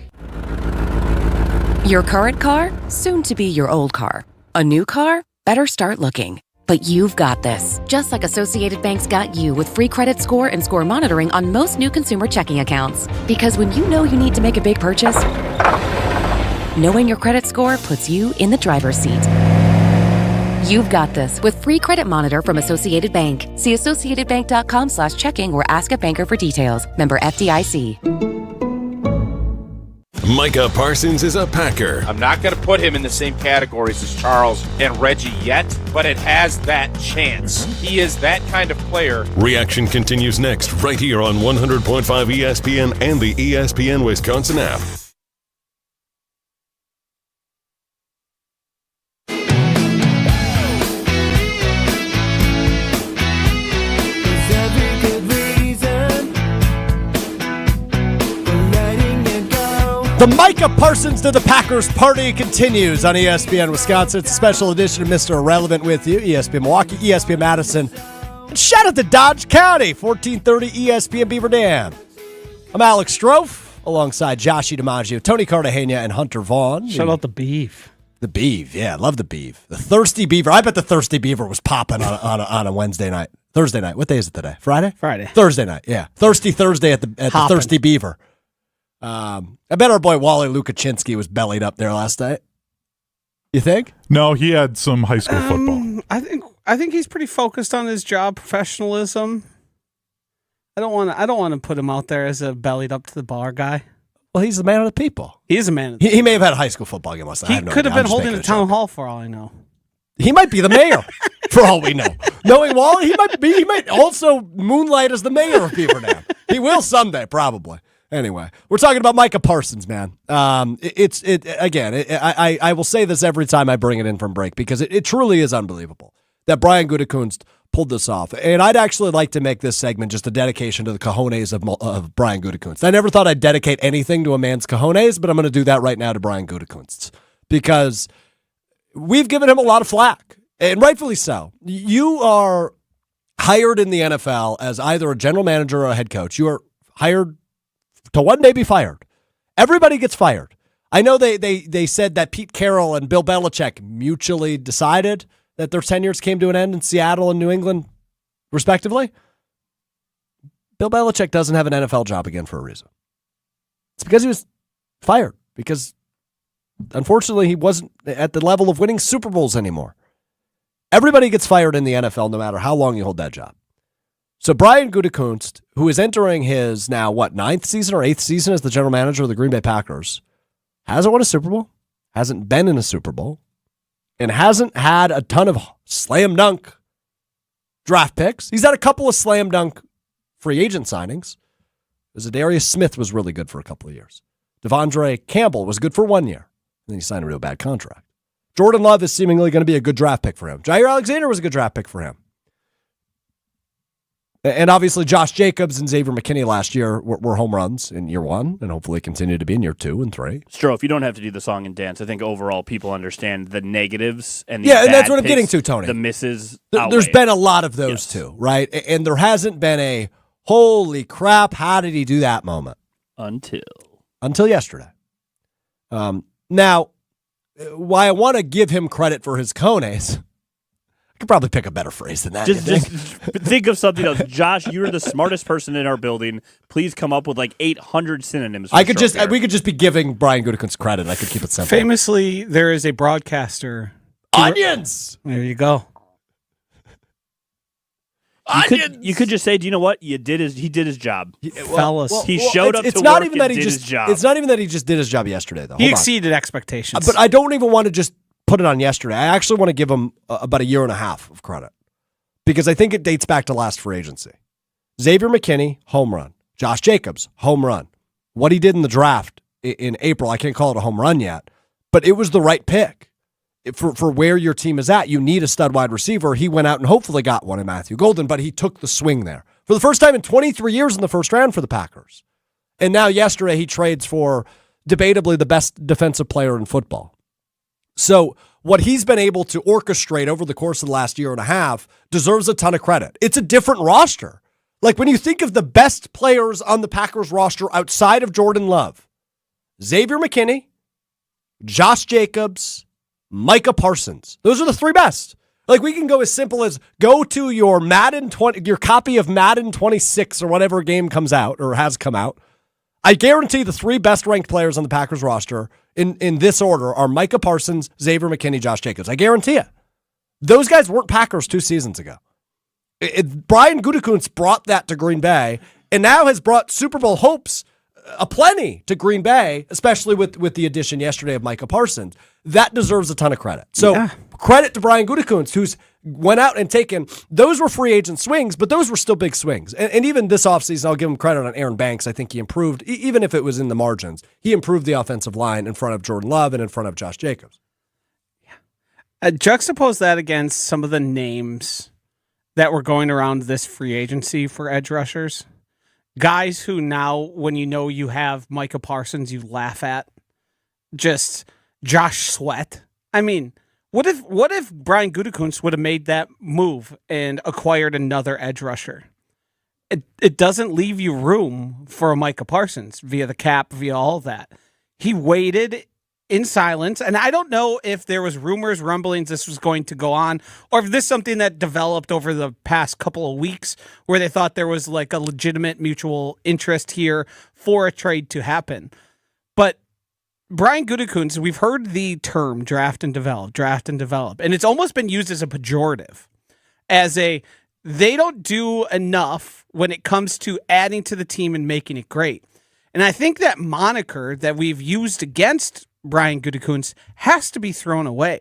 S23: Your current car, soon to be your old car. A new car? Better start looking. But you've got this. Just like Associated Bank's got you with free credit score and score monitoring on most new consumer checking accounts. Because when you know you need to make a big purchase, knowing your credit score puts you in the driver's seat. You've got this with free credit monitor from Associated Bank. See AssociatedBank.com/checking or ask a banker for details. Member FDIC.
S8: Micah Parsons is a Packer.
S24: I'm not going to put him in the same categories as Charles and Reggie yet, but it has that chance. He is that kind of player.
S8: Reaction continues next, right here on 100.5 ESPN and the ESPN Wisconsin app.
S1: The Micah Parsons to the Packers party continues on ESPN Wisconsin. It's a special edition of Mr. Irrelevant with you, ESPN Milwaukee, ESPN Madison. And shout out to Dodge County, 1430 ESPN Beaver Dam. I'm Alex Strouf, alongside Josh DiMaggio, Tony Cartagena, and Hunter Vaughn.
S2: Shout out the Beef.
S1: The Beef, yeah, love the Beef. The Thirsty Beaver. I bet the Thirsty Beaver was popping on a Wednesday night. Thursday night. What day is it today? Friday? Thursday night, yeah. Thirsty Thursday at the Thirsty Beaver. I bet our boy Wally Lukaczynski was bellied up there last night. You think?
S6: No, he had some high school football.
S2: I think he's pretty focused on his job professionalism. I don't want to put him out there as a bellied up to the bar guy.
S1: Well, he's the man of the people.
S2: He is a man of
S1: the people. He may have had a high school football game last night.
S2: He could have been holding a town hall for all I know.
S1: He might be the mayor, for all we know. Knowing Wally, he might also moonlight as the mayor of Beaver Dam. He will someday, probably. Anyway, we're talking about Micah Parsons, man. I will say this every time I bring it in from break because it truly is unbelievable that Brian Gutekunst pulled this off. And I'd actually like to make this segment just a dedication to the cojones of Brian Gutekunst. I never thought I'd dedicate anything to a man's cojones, but I'm going to do that right now to Brian Gutekunst because we've given him a lot of flack, and rightfully so. You are hired in the NFL as either a general manager or a head coach. You are hired to one day be fired. Everybody gets fired. I know they said that Pete Carroll and Bill Belichick mutually decided that their tenures came to an end in Seattle and New England, respectively. Bill Belichick doesn't have an NFL job again for a reason. It's because he was fired, because unfortunately he wasn't at the level of winning Super Bowls anymore. Everybody gets fired in the NFL no matter how long you hold that job. So Brian Gutekunst, who is entering his now, 9th season or 8th season as the general manager of the Green Bay Packers, hasn't won a Super Bowl, hasn't been in a Super Bowl, and hasn't had a ton of slam dunk draft picks. He's had a couple of slam dunk free agent signings. Zadarius Smith was really good for a couple of years. Devondre Campbell was good for 1 year. And then he signed a real bad contract. Jordan Love is seemingly going to be a good draft pick for him. Jair Alexander was a good draft pick for him. And obviously Josh Jacobs and Xavier McKinney last year were home runs in year 1 and hopefully continue to be in year 2 and 3.
S3: Strouf, you don't have to do the song and dance. I think overall people understand the negatives and the
S1: and that's what I'm
S3: picks,
S1: getting to, Tony.
S3: The misses.
S1: There's been a lot of those too, right? And there hasn't been a holy crap, how did he do that moment? Until yesterday. Now, why I want to give him credit for his cojones, I could probably pick a better phrase than that.
S3: Just think of something else. Josh, you're the smartest person in our building. Please come up with like 800 synonyms.
S1: We could just be giving Brian Gutekunst credit. I could keep it simple.
S2: Famously, there is a broadcaster.
S1: Onions!
S2: There you go.
S3: You could just say, do you know what? He did his job.
S2: Fellas.
S3: He showed up to
S1: it's not
S3: work
S1: even that
S3: and
S1: he
S3: did
S1: just
S3: his job.
S1: It's not even that he just did his job yesterday, though.
S2: He
S1: Hold on.
S2: exceeded expectations.
S1: But I don't even want to just put it on yesterday. I actually want to give him about a year and a half of credit because I think it dates back to last free agency. Xavier McKinney, home run. Josh Jacobs, home run. What he did in the draft in April, I can't call it a home run yet, but it was the right pick. For where your team is at, you need a stud wide receiver. He went out and hopefully got one in Matthew Golden, but he took the swing there. For the first time in 23 years in the first round for the Packers. And now yesterday he trades for debatably the best defensive player in football. So what he's been able to orchestrate over the course of the last year and a half deserves a ton of credit. It's a different roster. Like when you think of the best players on the Packers roster outside of Jordan Love, Xavier McKinney, Josh Jacobs, Micah Parsons. Those are the 3 best. Like we can go as simple as go to your your copy of Madden 26 or whatever game comes out or has come out. I guarantee the 3 best ranked players on the Packers roster in this order are Micah Parsons, Xavier McKinney, Josh Jacobs. I guarantee it. Those guys weren't Packers 2 seasons ago. Brian Gutekunst brought that to Green Bay and now has brought Super Bowl hopes aplenty to Green Bay, especially with the addition yesterday of Micah Parsons. That deserves a ton of credit. So credit to Brian Gutekunst, who's went out and taken, those were free agent swings, but those were still big swings. And even this offseason, I'll give him credit on Aaron Banks. I think he improved, even if it was in the margins, he improved the offensive line in front of Jordan Love and in front of Josh Jacobs.
S2: Juxtapose that against some of the names that were going around this free agency for edge rushers. Guys who now, when you know you have Micah Parsons, you laugh at. Just Josh Sweat. I mean, what if Brian Gutekunst would have made that move and acquired another edge rusher? It doesn't leave you room for a Micah Parsons via the cap, via all of that. He waited in silence, and I don't know if there was rumors, rumblings this was going to go on, or if this is something that developed over the past couple of weeks where they thought there was like a legitimate mutual interest here for a trade to happen. But Brian Gutekunst, we've heard the term draft and develop, and it's almost been used as a pejorative, as they don't do enough when it comes to adding to the team and making it great. And I think that moniker that we've used against Brian Gutekunst has to be thrown away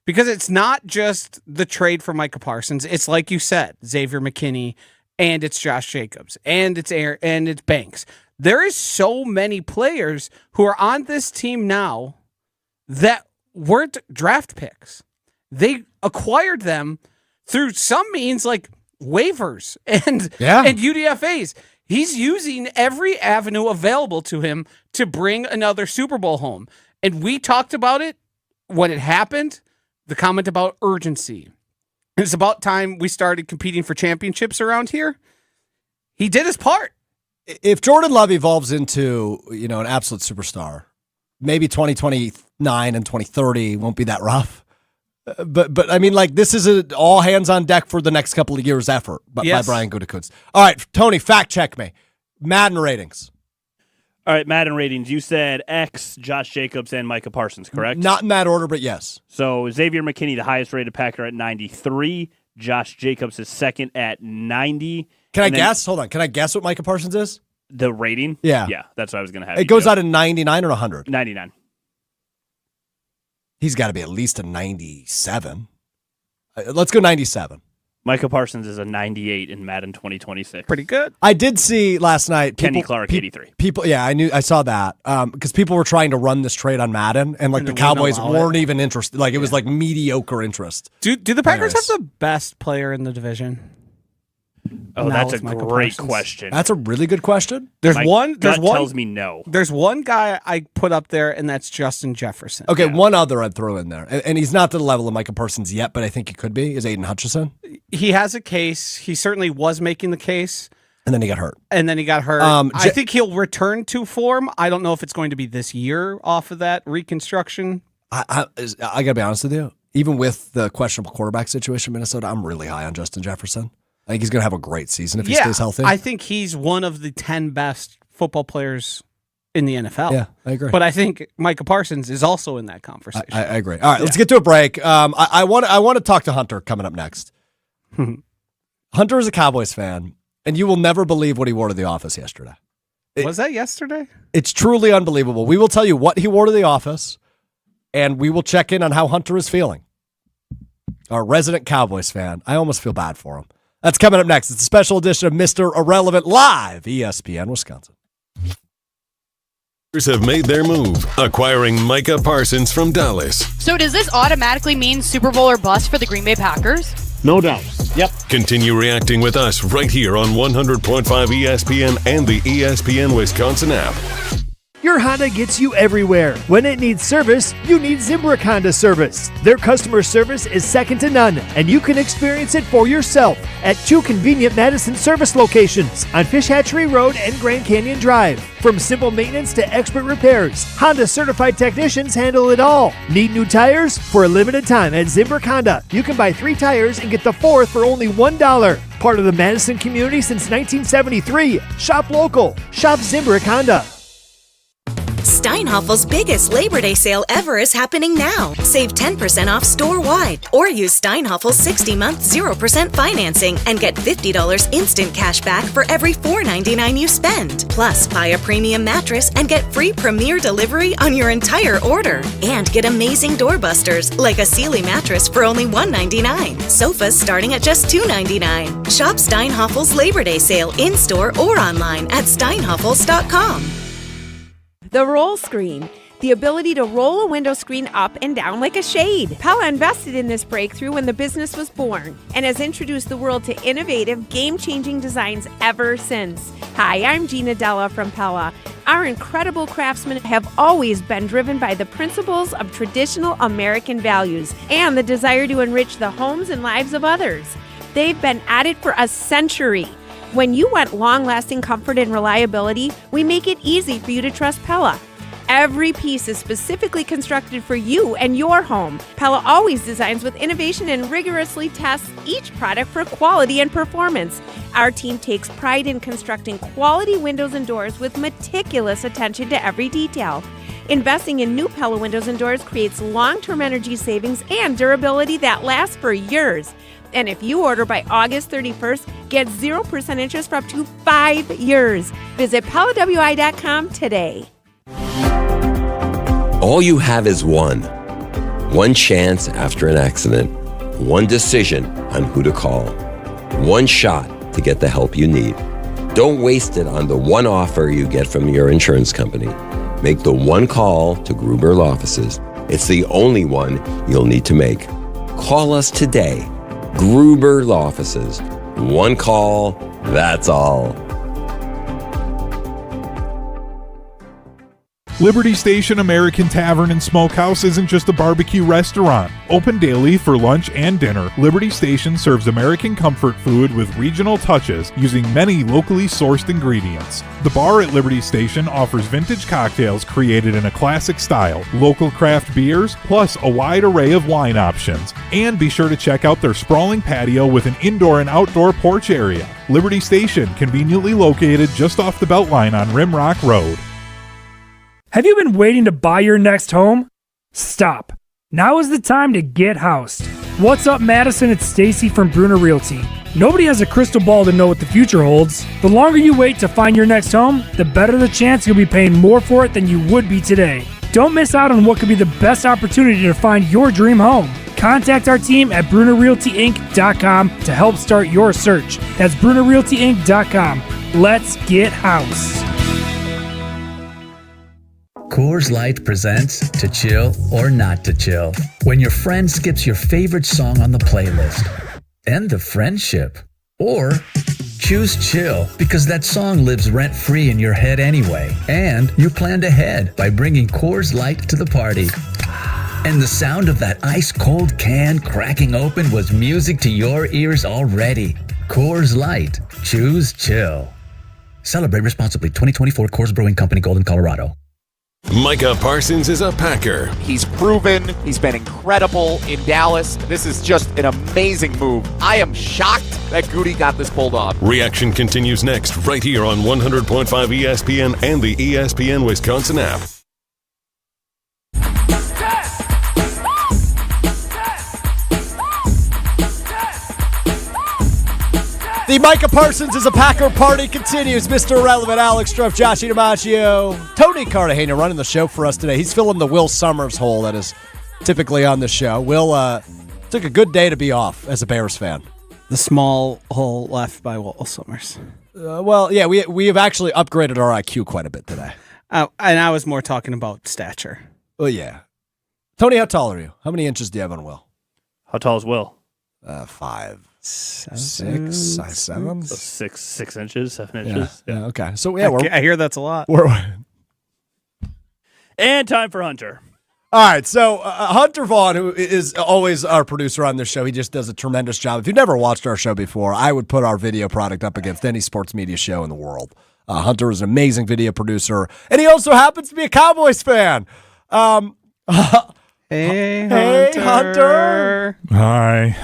S2: because it's not just the trade for Micah Parsons. It's like you said, Xavier McKinney, and it's Josh Jacobs, and it's Aaron, and it's Banks. There is so many players who are on this team now that weren't draft picks. They acquired them through some means like waivers and UDFAs. He's using every avenue available to him to bring another Super Bowl home. And we talked about it when it happened, the comment about urgency. It's about time we started competing for championships around here. He did his part.
S1: If Jordan Love evolves into, an absolute superstar, maybe 2029 and 2030 won't be that rough. But I mean, like, this is an all hands on deck for the next couple of years effort by Brian Gutekunst. All right, Tony, fact check me. Madden ratings.
S3: All right, Madden ratings. You said X, Josh Jacobs, and Micah Parsons, correct?
S1: Not in that order, but yes.
S3: So Xavier McKinney, the highest rated Packer at 93. Josh Jacobs is second at 90.
S1: Can I guess? Hold on. Can I guess what Micah Parsons is?
S3: The rating?
S1: Yeah.
S3: Yeah, that's what I was going to have.
S1: It goes out of 99 or 100?
S3: 99.
S1: He's got to be at least a 97. Let's go 97.
S3: Micah Parsons is a 98 in Madden 2026.
S2: Pretty good.
S1: I did see last night.
S3: Kenny Clark, 83.
S1: People, I saw that because people were trying to run this trade on Madden, and the Cowboys weren't even interested. Like, it was like mediocre interest.
S2: Do the Packers have the best player in the division?
S3: Oh, that's a great question.
S1: That's a really good question.
S2: There's one
S3: tells me no.
S2: There's one guy I put up there, and that's Justin Jefferson.
S1: Okay, one other I'd throw in there, and he's not to the level of Micah Parsons yet, but I think he could be. Is Aiden Hutchinson?
S2: He has a case. He certainly was making the case.
S1: And then he got hurt.
S2: I think he'll return to form. I don't know if it's going to be this year off of that reconstruction.
S1: I got to be honest with you. Even with the questionable quarterback situation in Minnesota, I'm really high on Justin Jefferson. I think he's going to have a great season if he stays healthy.
S2: I think he's one of the 10 best football players in the NFL.
S1: Yeah, I agree.
S2: But I think Micah Parsons is also in that conversation.
S1: I agree. All right, let's get to a break. I want to talk to Hunter coming up next. Hunter is a Cowboys fan, and you will never believe what he wore to the office yesterday.
S2: Was that yesterday?
S1: It's truly unbelievable. We will tell you what he wore to the office, and we will check in on how Hunter is feeling. Our resident Cowboys fan. I almost feel bad for him. That's coming up next. It's a special edition of Mr. Irrelevant live, ESPN Wisconsin.
S8: Have made their move, acquiring Micah Parsons from Dallas.
S4: So does this automatically mean Super Bowl or bust for the Green Bay Packers?
S5: No doubt. Yep.
S8: Continue reacting with us right here on 100.5 ESPN and the ESPN Wisconsin app.
S7: Your Honda gets you everywhere. When it needs service, you need Zimbrick Honda service. Their customer service is second to none, and you can experience it for yourself at 2 convenient Madison service locations on Fish Hatchery Road and Grand Canyon Drive. From simple maintenance to expert repairs, Honda certified technicians handle it all. Need new tires? For a limited time at Zimbrick Honda, you can buy 3 tires and get the 4th for only $1. Part of the Madison community since 1973. Shop local. Shop Zimbrick Honda.
S9: Steinhoffel's biggest Labor Day sale ever is happening now. Save 10% off store-wide or use Steinhoffel's 60-month 0% financing and get $50 instant cash back for every $4.99 you spend. Plus, buy a premium mattress and get free premier delivery on your entire order. And get amazing doorbusters like a Sealy mattress for only $199. Sofas starting at just $299. Shop Steinhoffel's Labor Day sale in-store or online at steinhoffels.com.
S19: The roll screen, the ability to roll a window screen up and down like a shade. Pella invested in this breakthrough when the business was born and has introduced the world to innovative, game-changing designs ever since. Hi, I'm Gina Della from Pella. Our incredible craftsmen have always been driven by the principles of traditional American values and the desire to enrich the homes and lives of others. They've been at it for a century. When you want long-lasting comfort and reliability, we make it easy for you to trust Pella. Every piece is specifically constructed for you and your home. Pella always designs with innovation and rigorously tests each product for quality and performance. Our team takes pride in constructing quality windows and doors with meticulous attention to every detail. Investing in new Pella windows and doors creates long-term energy savings and durability that lasts for years. And if you order by August 31st, get 0% interest for up to 5 years. Visit PellaWI.com today.
S12: All you have is one chance after an accident, one decision on who to call, one shot to get the help you need. Don't waste it on the one offer you get from your insurance company. Make the one call to Gruber Law Offices. It's the only one you'll need to make. Call us today Gruber Law Offices. One call, that's all.
S6: Liberty Station American Tavern and Smokehouse isn't just a barbecue restaurant. Open daily for lunch and dinner, Liberty Station serves American comfort food with regional touches using many locally sourced ingredients. The bar at Liberty Station offers vintage cocktails created in a classic style, local craft beers, plus a wide array of wine options. And be sure to check out their sprawling patio with an indoor and outdoor porch area. Liberty Station, conveniently located just off the Beltline on Rimrock Road.
S10: Have you been waiting to buy your next home? Stop. Now is the time to get housed. What's up, Madison? It's Stacy from Bruner Realty. Nobody has a crystal ball to know what the future holds. The longer you wait to find your next home, the better the chance you'll be paying more for it than you would be today. Don't miss out on what could be the best opportunity to find your dream home. Contact our team at BrunerRealtyInc.com to help start your search. That's BrunerRealtyInc.com. Let's get housed.
S11: Coors Light presents To Chill or Not to Chill. When your friend skips your favorite song on the playlist. End the friendship. Or choose chill because that song lives rent-free in your head anyway. And you planned ahead by bringing Coors Light to the party. And the sound of that ice-cold can cracking open was music to your ears already. Coors Light. Choose chill. Celebrate responsibly. 2024 Coors Brewing Company, Golden, Colorado.
S8: Micah Parsons is a Packer.
S24: He's proven. He's been incredible in Dallas. This is just an amazing move. I am shocked that Goody got this pulled off.
S8: Reaction continues next, right here on 100.5 ESPN and the ESPN Wisconsin app.
S1: The Micah Parsons is a Packer party continues. Mr. Irrelevant, Alex Strouf, Josh DiMaggio, Tony Cartagena running the show for us today. He's filling the Will Summers hole that is typically on the show. Will took a good day to be off as a Bears fan.
S2: The small hole left by Will Summers.
S1: Well, yeah, we have actually upgraded our IQ quite a bit today.
S2: And I was more talking about stature.
S1: Well, yeah. Tony, how tall are you? How many inches do you have on Will?
S3: How tall is Will?
S1: 5'6", 5'7".
S3: So 6 inches, 7 inches.
S1: Yeah. Okay. So yeah,
S2: I hear that's a lot.
S3: And time for Hunter.
S1: All right. So Hunter Vaughn, who is always our producer on this show, he just does a tremendous job. If you've never watched our show before, I would put our video product up against any sports media show in the world. Hunter is an amazing video producer, and he also happens to be a Cowboys fan.
S2: Hey,
S1: Hunter.
S6: Hi.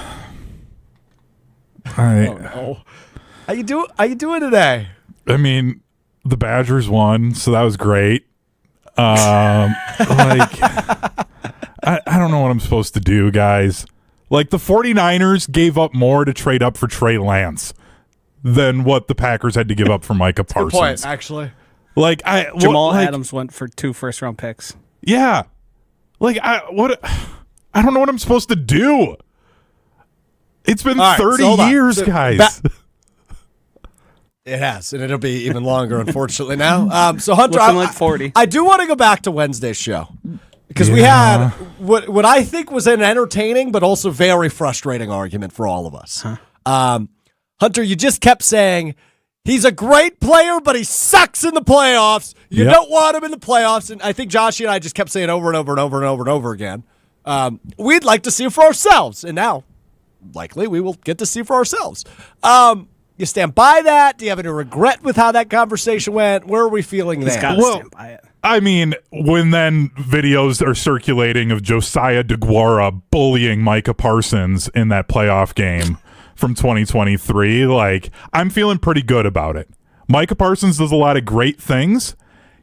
S1: Oh, no. How you doing today?
S6: I mean, the Badgers won, so that was great. I don't know what I'm supposed to do, guys. Like, the 49ers gave up more to trade up for Trey Lance than what the Packers had to give up for Micah Parsons.
S1: Good point, actually.
S6: Like,
S2: Jamal Adams went for 2 first-round picks.
S6: Yeah. Like, I don't know what I'm supposed to do. It's been 30 years, guys.
S1: It has, and it'll be even longer, unfortunately, now. So, Hunter,
S2: looking like 40.
S1: I do want to go back to Wednesday's show because we had what I think was an entertaining but also very frustrating argument for all of us. Hunter, you just kept saying he's a great player, but he sucks in the playoffs. You don't want him in the playoffs, and I think Josh and I just kept saying over and over and over and over and over again. We'd like to see it for ourselves, and now likely we will get to see for ourselves. You stand by that? Do you have any regret with how that conversation went? Where are we feeling there?
S2: He's got to stand by it.
S6: I mean, when then videos are circulating of Josiah DeGuara bullying Micah Parsons in that playoff game from 2023, like, I'm feeling pretty good about it. Micah Parsons does a lot of great things.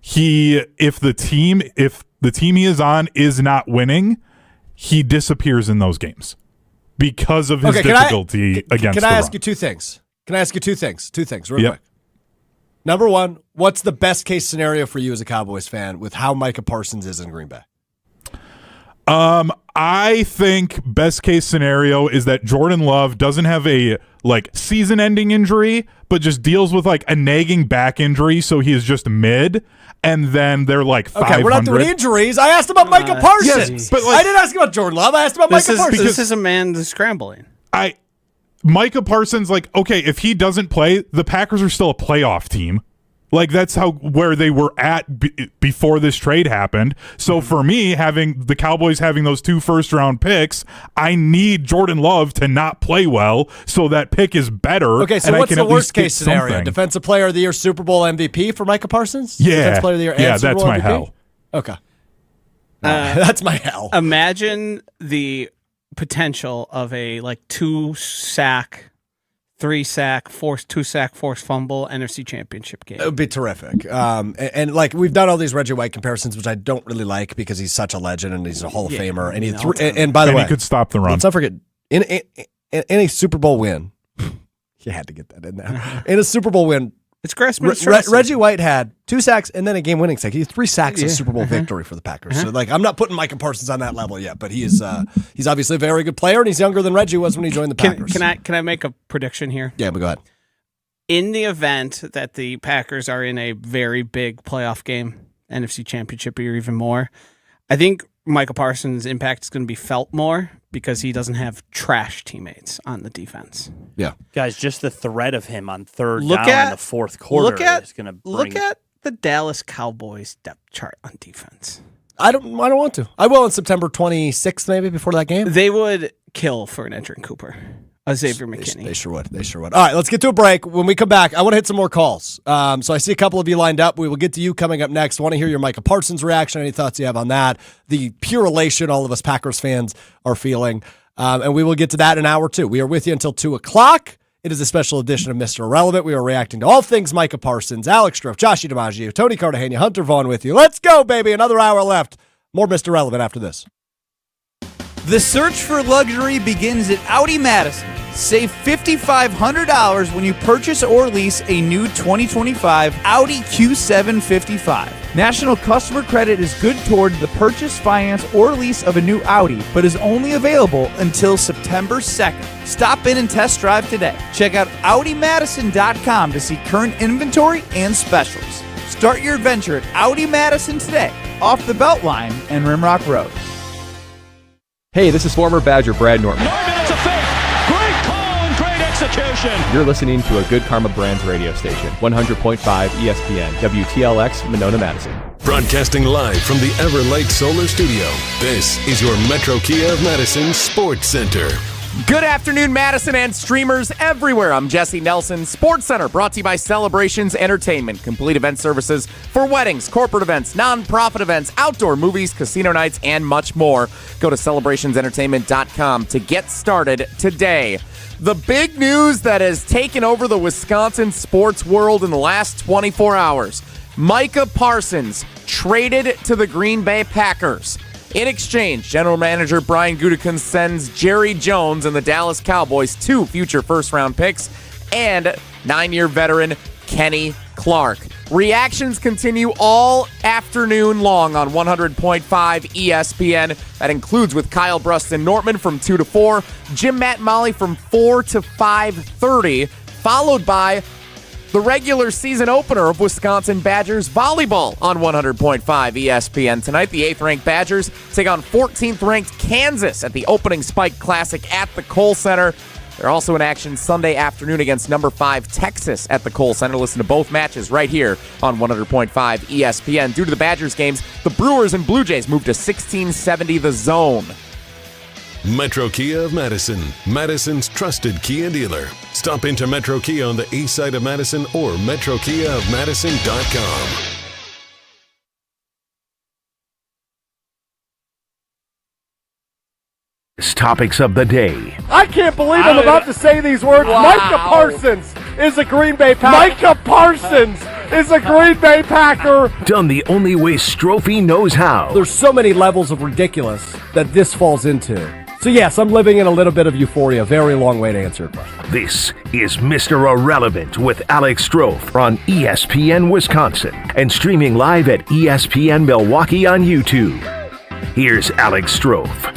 S6: If the team he is on is not winning, he disappears in those games because of his difficulty against the run.
S1: Can I ask you two things? Two things, real quick. Number one, what's the best case scenario for you as a Cowboys fan with how Micah Parsons is in Green Bay?
S6: I think best case scenario is that Jordan Love doesn't have a season-ending injury, but just deals with a nagging back injury, so he is just mid, and then they're 500.
S1: Okay, we're not doing injuries. I asked about Micah Parsons.
S6: Yes, but
S1: I didn't ask about Jordan Love. I asked about Micah Parsons.
S2: This is a man that's scrambling.
S6: Micah Parsons, like, okay, if he doesn't play, the Packers are still a playoff team. Like, that's where they were at before this trade happened. So for me, having the Cowboys having those 2 first-round picks, I need Jordan Love to not play well so that pick is better.
S1: Okay, so
S6: and
S1: what's
S6: I can
S1: the
S6: at least
S1: worst-case
S6: get
S1: scenario?
S6: something.
S1: Defensive Player of the Year, Super Bowl MVP for Micah Parsons?
S6: Yeah.
S1: Defensive Player of the Year and
S6: Yeah,
S1: Super
S6: that's
S1: Bowl
S6: my
S1: MVP?
S6: hell.
S1: Okay. That's my hell.
S2: Imagine the potential of a 2-sack, 3-sack, 2-sack, forced fumble NFC Championship game.
S1: It would be terrific. And like we've done all these Reggie White comparisons, which I don't really like because he's such a legend and he's a Hall of Famer. And and by the way,
S6: he could stop the run.
S1: Let's not forget in a Super Bowl win. You had to get that in there. In a Super Bowl win,
S2: it's grassroots.
S1: Reggie White had 2 sacks and then a game-winning sack. He had 3 sacks in Super Bowl victory for the Packers. So, I'm not putting Micah Parsons on that level yet, but he is he's obviously a very good player, and he's younger than Reggie was when he joined the Packers.
S2: Can I make a prediction here?
S1: Yeah, but go ahead.
S2: In the event that the Packers are in a very big playoff game, NFC Championship or even more, I think Micah Parsons' impact is going to be felt more because he doesn't have trash teammates on the defense.
S1: Yeah.
S3: Guys, just the threat of him on third down in the fourth quarter is going to bring...
S2: Look at the Dallas Cowboys depth chart on defense.
S1: I don't want to. I will on September 26th, maybe, before that game.
S2: They would kill for an Edgerrin Cooper. Xavier McKinney.
S1: They sure would. They sure would. All right, let's get to a break. When we come back, I want to hit some more calls. So I see a couple of you lined up. We will get to you coming up next. I want to hear your Micah Parsons reaction. Any thoughts you have on that? The pure elation all of us Packers fans are feeling. And we will get to that in an hour, too. We are with you until 2 o'clock. It is a special edition of Mr. Irrelevant. We are reacting to all things Micah Parsons, Alex Strouf, Josh DiMaggio, Tony Cartagena, Hunter Vaughn with you. Let's go, baby. Another hour left. More Mr. Irrelevant after this.
S13: The search for luxury begins at Audi Madison. Save $5,500 when you purchase or lease a new 2025 Audi Q7 55. National customer credit is good toward the purchase, finance, or lease of a new Audi, but is only available until September 2nd. Stop in and test drive today. Check out AudiMadison.com to see current inventory and specials. Start your adventure at Audi Madison today, off the Beltline and Rimrock Road.
S14: Hey, this is former Badger Brad Norton.
S15: It's a fake. Great call and great execution.
S14: You're listening to a Good Karma Brands radio station, 100.5 ESPN, WTLX, Monona, Madison.
S8: Broadcasting live from the Everlight Solar Studio, this is your Metro Kia of Madison Sports Center.
S17: Good afternoon, Madison and streamers everywhere. I'm Jesse Nelson. Sports Center brought to you by Celebrations Entertainment. Complete event services for weddings, corporate events, non-profit events, outdoor movies, casino nights, and much more. Go to celebrationsentertainment.com to get started today. The big news that has taken over the Wisconsin sports world in the last 24 hours. Micah Parsons traded to the Green Bay Packers. In exchange, general manager Brian Gutekunst sends Jerry Jones and the Dallas Cowboys 2 future first-round picks and 9-year veteran Kenny Clark. Reactions continue all afternoon long on 100.5 ESPN. That includes with Kyle Bruston Nortman from 2 to 4, Jim Matt Molly from 4 to 5:30, followed by the regular season opener of Wisconsin Badgers volleyball on 100.5 ESPN. Tonight, the 8th-ranked Badgers take on 14th-ranked Kansas at the opening Spike Classic at the Kohl Center. They're also in action Sunday afternoon against number 5 Texas at the Kohl Center. Listen to both matches right here on 100.5 ESPN. Due to the Badgers games, the Brewers and Blue Jays moved to 1670 The Zone.
S8: Metro Kia of Madison, Madison's trusted Kia dealer. Stop into Metro Kia on the east side of Madison or metrokiaofmadison.com.
S25: Topics of the day.
S26: I can't believe I'm about to say these words. Wow. Micah Parsons is a Green Bay Packer. Micah Parsons is a Green Bay Packer.
S25: Done the only way Strouf knows how.
S1: There's so many levels of ridiculous that this falls into. So yes, I'm living in a little bit of euphoria. Very long way to answer your question.
S25: This is Mr. Irrelevant with Alex Strouf on ESPN Wisconsin and streaming live at ESPN Milwaukee on YouTube. Here's Alex Strouf.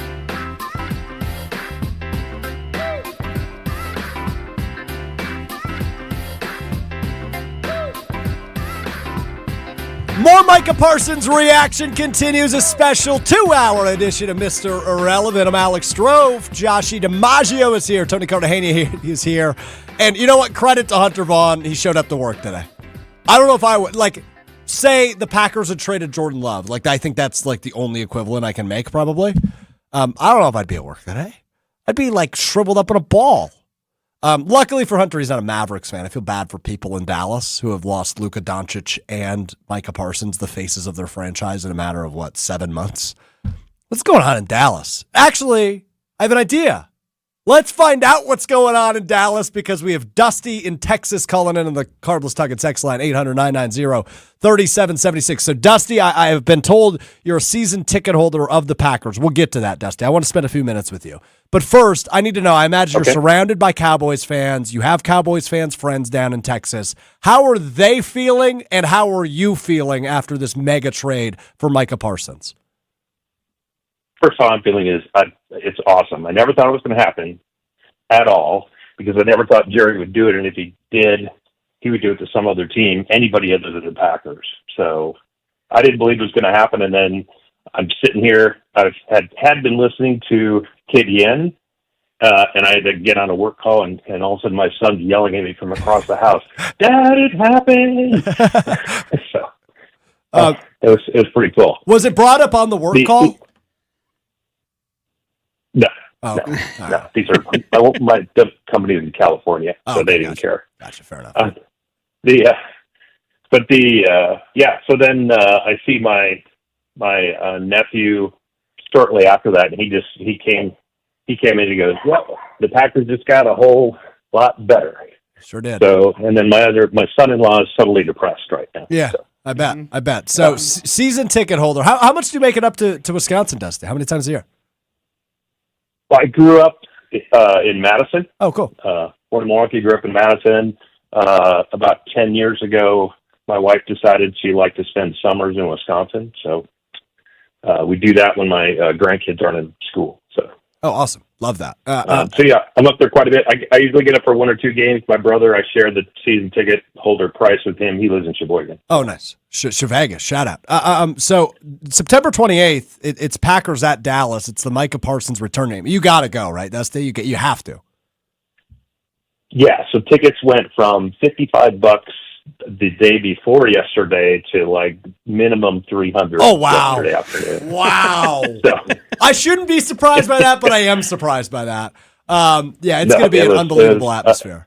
S1: More Micah Parsons reaction continues, a special 2-hour edition of Mr. Irrelevant. I'm Alex Strouf. Josh DiMaggio is here. Tony Cartagena is here. And you know what? Credit to Hunter Vaughn. He showed up to work today. I don't know if I would, say the Packers had traded Jordan Love. I think that's, the only equivalent I can make, probably. I don't know if I'd be at work today. I'd be, shriveled up in a ball. Luckily for Hunter, he's not a Mavericks fan. I feel bad for people in Dallas who have lost Luka Doncic and Micah Parsons, the faces of their franchise, in a matter of, 7 months? What's going on in Dallas? Actually, I have an idea. Let's find out what's going on in Dallas, because we have Dusty in Texas calling in on the Carbless Tug and Text line, 800-990-3776. So, Dusty, I have been told you're a season ticket holder of the Packers. We'll get to that, Dusty. I want to spend a few minutes with you. But first, I need to know, I imagine you're surrounded by Cowboys fans. You have Cowboys fans' friends down in Texas. How are they feeling, and how are you feeling after this mega trade for Micah Parsons?
S16: First of all, I'm feeling it's awesome. I never thought it was going to happen at all, because I never thought Jerry would do it. And if he did, he would do it to some other team, anybody other than the Packers. So I didn't believe it was going to happen. And then I'm sitting here. I've had been listening to KDN, and I had to get on a work call, and all of a sudden my son's yelling at me from across the house, "Dad, it happened!" So it was pretty cool.
S1: Was it brought up on the work call?
S16: No.
S1: Oh,
S16: no. These are the company in California, so they didn't care.
S1: Gotcha, fair enough.
S16: So then I see my nephew shortly after that, and he came in and he goes, "Well, the Packers just got a whole lot better."
S1: Sure did.
S16: So, and then my son-in-law is subtly depressed right now.
S1: Yeah,
S16: so.
S1: I bet. So, season ticket holder. How much do you make it up to Wisconsin, Dusty? How many times a year?
S16: Well, I grew up in Madison.
S1: Oh, cool.
S16: Born in Milwaukee, grew up in Madison. About 10 years ago, my wife decided she liked to spend summers in Wisconsin. So we do that when my grandkids aren't in school. So.
S1: Oh, awesome. Love that.
S16: So, yeah, I'm up there quite a bit. I usually get up for 1 or 2 games. My brother, I share the season ticket holder price with him. He lives in Sheboygan.
S1: Oh, nice. Sheboygan, shout out. So, September 28th, it's Packers at Dallas. It's the Micah Parsons return game. You got to go, right, Dusty? You have to.
S16: Yeah, so tickets went from $55 the day before yesterday to minimum $300.
S1: Oh, wow.
S16: Yesterday afternoon.
S1: Wow.
S16: So,
S1: I shouldn't be surprised by that, but I am surprised by that. It's going to be an unbelievable atmosphere.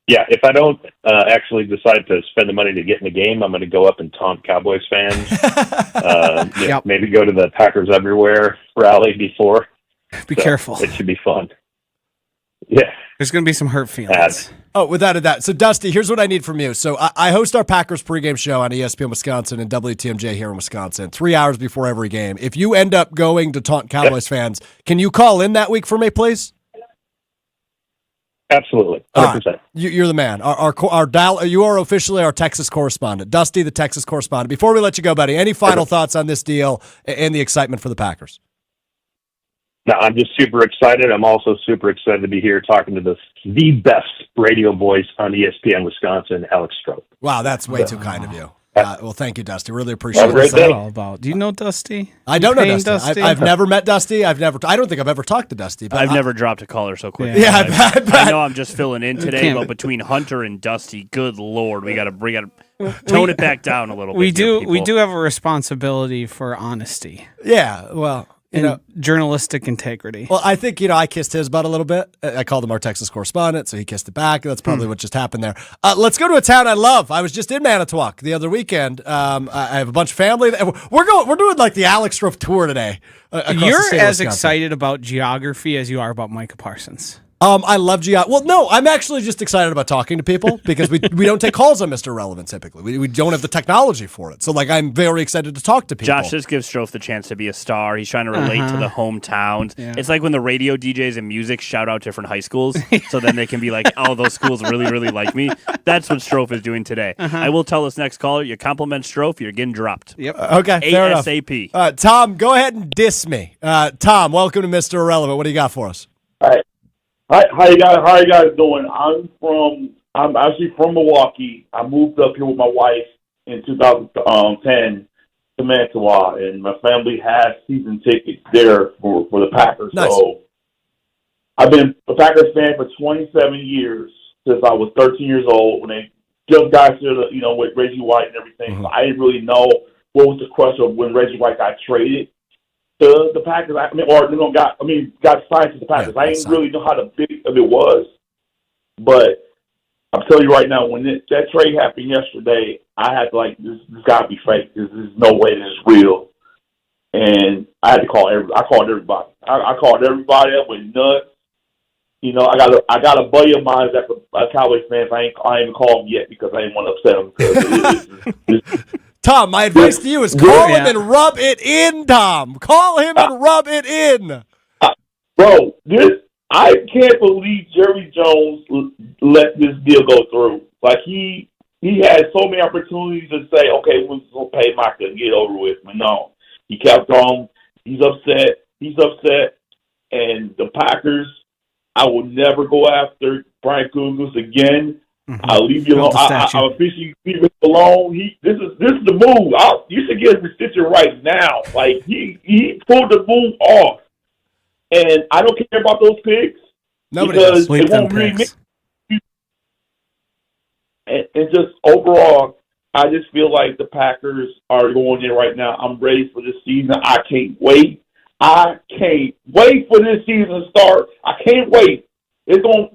S16: Yeah, if I don't actually decide to spend the money to get in the game, I'm going to go up and taunt Cowboys fans. Maybe go to the Packers Everywhere rally before.
S2: Be careful.
S16: It should be fun. Yeah.
S2: There's going to be some hurt feelings.
S1: Oh, without a doubt. So, Dusty, here's what I need from you. So, I host our Packers pregame show on ESPN Wisconsin and WTMJ here in Wisconsin, 3 hours before every game. If you end up going to taunt Cowboys fans, can you call in that week for me, please?
S16: Absolutely. 100%.
S1: Right. You're the man. You are officially our Texas correspondent. Dusty, the Texas correspondent. Before we let you go, buddy, any final thoughts on this deal and the excitement for the Packers?
S16: No, I'm just super excited. I'm also super excited to be here talking to the best radio voice on ESPN Wisconsin, Alex Strouf.
S1: Wow, that's way too kind of you. Well, thank you, Dusty. Really appreciate it.
S2: What's that all about? Do you know Dusty?
S1: I don't know Dusty. I've never met Dusty. I don't think I've ever talked to Dusty. But
S3: I've never dropped a caller so quick.
S1: Yeah,
S3: I know I'm just filling in today, but between Hunter and Dusty, good Lord, we got to tone it back down a little bit.
S2: We do have a responsibility for honesty.
S1: Yeah, well.
S2: Journalistic integrity.
S1: Well, I think, I kissed his butt a little bit. I called him our Texas correspondent, so he kissed it back. That's probably what just happened there. Let's go to a town I love. I was just in Manitowoc the other weekend. I have a bunch of family. We're doing the Alex Strouf tour today.
S2: You're as excited about geography as you are about Micah Parsons.
S1: I love Well, no, I'm actually just excited about talking to people because we don't take calls on Mr. Irrelevant typically. We don't have the technology for it. So, I'm very excited to talk to people.
S3: Josh, this gives Strouf the chance to be a star. He's trying to relate to the hometowns. Yeah. It's like when the radio DJs and music shout out different high schools, so then they can be like, oh, those schools really, really like me. That's what Strouf is doing today. I will tell this next caller, you compliment Strouf, you're getting dropped.
S2: Yep.
S1: Okay, fair enough.
S3: ASAP.
S1: Tom, go ahead and diss me. Tom, welcome to Mr. Irrelevant. What do you got for us?
S18: All right. How you guys doing? I'm actually from Milwaukee. I moved up here with my wife in 2010 to Mantua, and my family has season tickets there for the Packers.
S1: Nice.
S18: So I've been a Packers fan for 27 years since I was 13 years old when they just got to with Reggie White and everything.
S1: Mm-hmm.
S18: So I didn't really know what was the crush of when Reggie White got traded to the Packers. Got signed to the Packers. I didn't really know how big of it was, but I'm telling you right now, when that trade happened yesterday, I had to this got to be fake. There's no way this is real. And I had to call I called everybody. I called everybody up with nuts. I got a buddy of mine that's a Cowboys fan. I ain't even called him yet because I didn't want to upset him.
S1: Tom, my advice to you is call him and rub it in, Tom. Call him and rub it in.
S18: Bro, I can't believe Jerry Jones let this deal go through. He had so many opportunities to say, okay, we're going to pay Micah and get over with. But no, he kept on. He's upset. And the Packers, I will never go after Brian Gutekunst again. Mm-hmm. I'll leave you alone. I'll officially leave him alone. This is the move. You should get his decision right now. He pulled the move off. And I don't care about those picks.
S1: Nobody
S18: because it won't really make. And just overall, I just feel like the Packers are going in right now. I'm ready for this season. I can't wait. I can't wait for this season to start. I can't wait. It's going.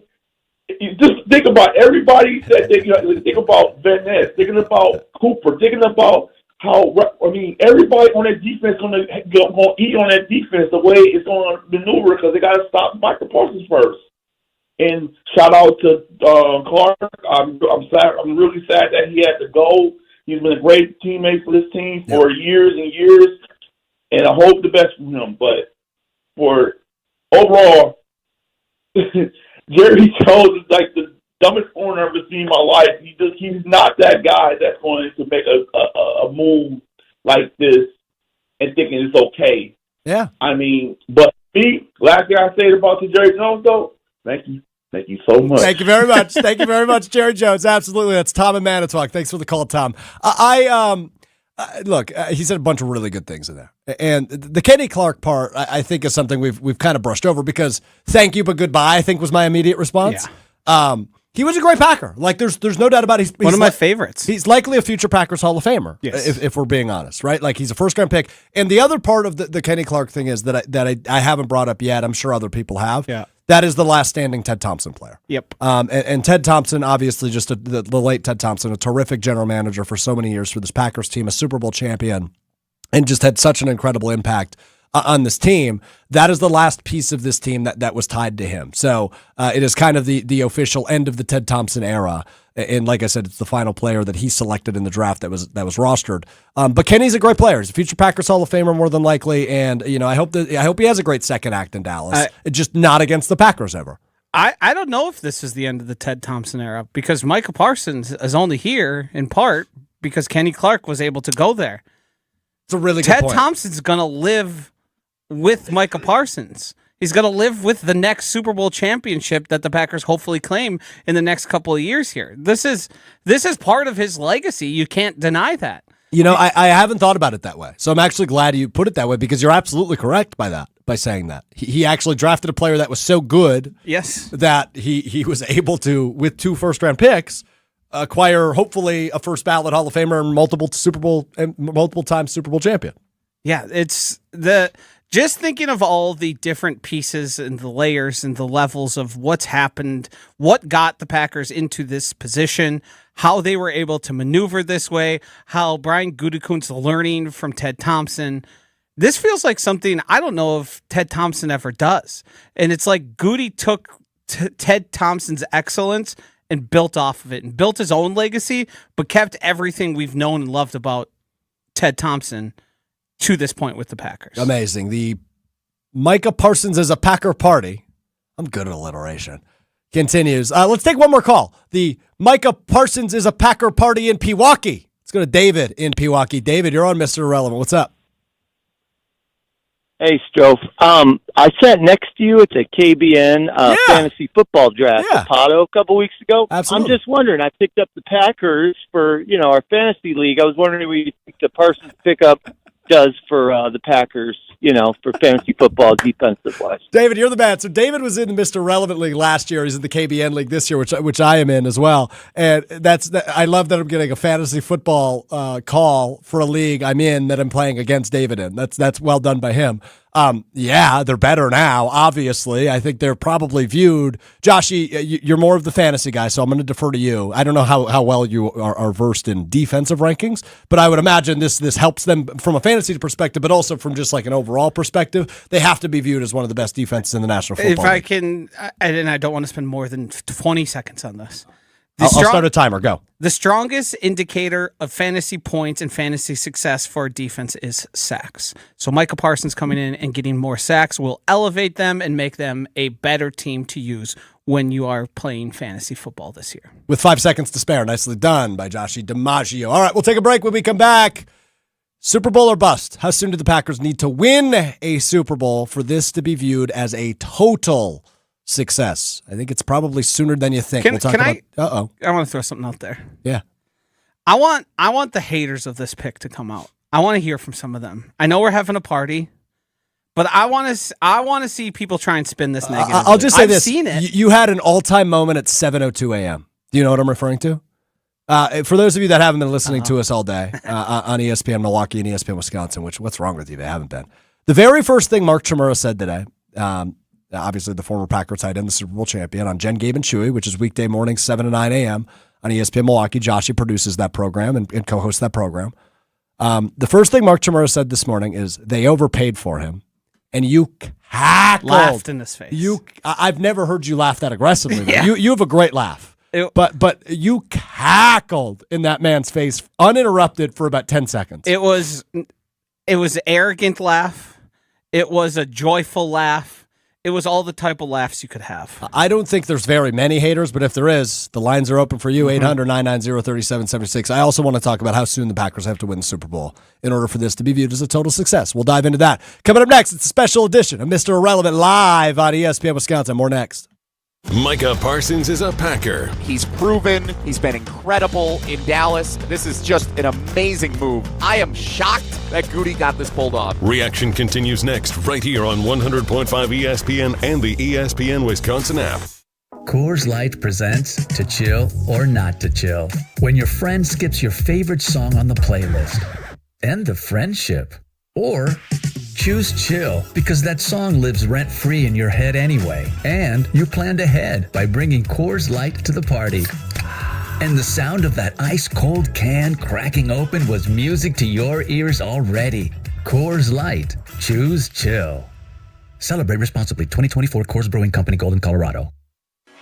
S18: Just think about everybody that think about Van Ness, thinking about Cooper, thinking about how everybody on that defense going to eat on that defense the way it's going to maneuver because they got to stop Micah Parsons first. And shout out to Clark. I'm sad. I'm really sad that he had to go. He's been a great teammate for this team for years and years, and I hope the best for him. But for overall, Jerry Jones is like the dumbest owner I've ever seen in my life. He's not that guy that's going to make a move like this and thinking it's okay.
S1: Yeah.
S18: But me, last thing I say about to Jerry Jones though, thank you. Thank you so much.
S1: Thank you very much. Thank you very much, Jerry Jones. Absolutely. That's Tom in Manitowoc. Thanks for the call, Tom. Look, he said a bunch of really good things in there. And the Kenny Clark part, I think, is something we've kind of brushed over because thank you, but goodbye, I think was my immediate response. Yeah. He was a great Packer. There's no doubt about it. He's
S2: one of my favorites.
S1: He's likely a future Packers Hall of Famer, if we're being honest, right? He's a first-round pick. And the other part of the Kenny Clark thing is that I haven't brought up yet. I'm sure other people have. Yeah. That is the last standing Ted Thompson player.
S2: Yep.
S1: And Ted Thompson, obviously, just the late Ted Thompson, a terrific general manager for so many years for this Packers team, a Super Bowl champion, and just had such an incredible impact on this team. That is the last piece of this team that was tied to him. So it is kind of the official end of the Ted Thompson era. And like I said, it's the final player that he selected in the draft that was rostered. But Kenny's a great player. He's a future Packers Hall of Famer more than likely. And I hope he has a great second act in Dallas. Just not against the Packers ever.
S2: I don't know if this is the end of the Ted Thompson era because Micah Parsons is only here in part because Kenny Clark was able to go there.
S1: It's a really good point.
S2: Ted Thompson's going to live with Micah Parsons. He's going to live with the next Super Bowl championship that the Packers hopefully claim in the next couple of years here. This is part of his legacy. You can't deny that.
S1: I haven't thought about it that way. So I'm actually glad you put it that way because you're absolutely correct by saying that. He actually drafted a player that was so good that he was able to, with 2 first-round picks, acquire hopefully a first ballot Hall of Famer and multiple time Super Bowl champion.
S2: Yeah, it's just thinking of all the different pieces and the layers and the levels of what's happened, what got the Packers into this position, how they were able to maneuver this way, how Brian Gutekunst learning from Ted Thompson. This feels like something I don't know if Ted Thompson ever does. And it's like Goody took Ted Thompson's excellence and built off of it and built his own legacy, but kept everything we've known and loved about Ted Thompson to this point with the Packers.
S1: Amazing. The Micah Parsons is a Packer party. I'm good at alliteration. Continues. Let's take one more call. The Micah Parsons is a Packer party in Pewaukee. Let's go to David in Pewaukee. David, you're on Mr. Irrelevant. What's up?
S4: Hey, Strouf. I sat next to you at the KBN fantasy football draft at Pato a couple weeks ago.
S1: Absolutely.
S4: I'm just wondering, I picked up the Packers for, our fantasy league. I was wondering what you think the Parsons pickup does for the Packers, for fantasy football defensive-wise.
S1: David, you're the man. So David was in the Mr. Relevant League last year. He's in the KBN League this year, which I am in as well. And I love that I'm getting a fantasy football call for a league I'm in that I'm playing against David in. That's well done by him. Yeah, they're better now, obviously. I think they're probably viewed. Joshy, you're more of the fantasy guy, so I'm going to defer to you. I don't know how well you are versed in defensive rankings, but I would imagine this helps them from a fantasy perspective, but also from just like an overall perspective. They have to be viewed as one of the best defenses in the National Football League.
S2: If I can, and I don't want to spend more than 20 seconds on this.
S1: I'll start a timer. Go.
S2: The strongest indicator of fantasy points and fantasy success for a defense is sacks. So Micah Parsons coming in and getting more sacks will elevate them and make them a better team to use when you are playing fantasy football this year.
S1: With 5 seconds to spare. Nicely done by Josh DiMaggio. All right, we'll take a break. When we come back, Super Bowl or bust? How soon do the Packers need to win a Super Bowl for this to be viewed as a total success? I think it's probably sooner than you think. I want
S2: to throw something out there.
S1: Yeah.
S2: I want the haters of this pick to come out. I want to hear from some of them. I know we're having a party, but I want to see people try and spin this negative.
S1: I'll just say
S2: I've
S1: this.
S2: Seen it.
S1: You had an all-time moment at 7:02 a.m. Do you know what I'm referring to? For those of you that haven't been listening to us all day on ESPN Milwaukee and ESPN Wisconsin, what's wrong with you? They haven't been. The very first thing Mark Chmura said today, obviously the former Packer tight end, the Super Bowl champion, on Jen, Gabe, and Chewy, which is weekday mornings, 7 to 9 a.m. on ESPN Milwaukee. Joshy produces that program and co-hosts that program. The first thing Mark Chmura said this morning is they overpaid for him, and you cackled.
S2: Laughed in his face.
S1: I've never heard you laugh that aggressively.
S2: Yeah.
S1: You have a great laugh. But you cackled in that man's face uninterrupted for about 10 seconds.
S2: It was an arrogant laugh. It was a joyful laugh. It was all the type of laughs you could have.
S1: I don't think there's very many haters, but if there is, the lines are open for you, 800-990-3776. I also want to talk about how soon the Packers have to win the Super Bowl in order for this to be viewed as a total success. We'll dive into that. Coming up next, it's a special edition of Mr. Irrelevant live on ESPN Wisconsin. More next.
S8: Micah Parsons is a Packer.
S17: He's proven. He's been incredible in Dallas. This is just an amazing move. I am shocked that Goody got this pulled off.
S8: Reaction continues next, right here on 100.5 ESPN and the ESPN Wisconsin app.
S11: Coors Light presents To Chill or Not to Chill. When your friend skips your favorite song on the playlist. End the friendship. Or choose chill because that song lives rent-free in your head anyway. And you planned ahead by bringing Coors Light to the party. And the sound of that ice-cold can cracking open was music to your ears already. Coors Light. Choose chill. Celebrate responsibly. 2024 Coors Brewing Company, Golden, Colorado.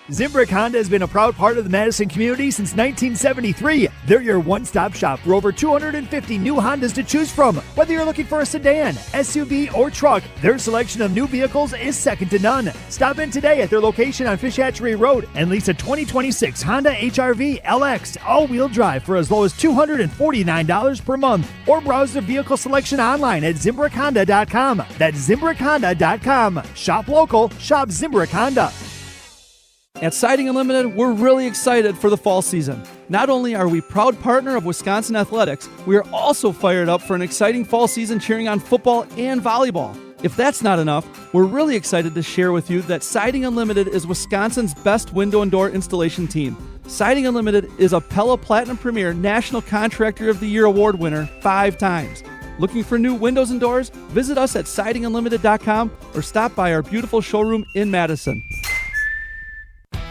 S7: Zimbrick Honda has been a proud part of the Madison community since 1973. They're your one-stop shop for over 250 new Hondas to choose from. Whether you're looking for a sedan, SUV, or truck, their selection of new vehicles is second to none. Stop in today at their location on Fish Hatchery Road and lease a 2026 Honda HR-V LX all-wheel drive for as low as $249 per month. Or browse their vehicle selection online at ZimbrickHonda.com. That's ZimbrickHonda.com. Shop local, shop Zimbrick Honda.
S5: At Siding Unlimited, we're really excited for the fall season. Not only are we proud partner of Wisconsin Athletics, we are also fired up for an exciting fall season cheering on football and volleyball. If that's not enough, we're really excited to share with you that Siding Unlimited is Wisconsin's best window and door installation team. Siding Unlimited is a Pella Platinum Premier National Contractor of the Year award winner 5 times. Looking for new windows and doors? Visit us at sidingunlimited.com or stop by our beautiful showroom in Madison.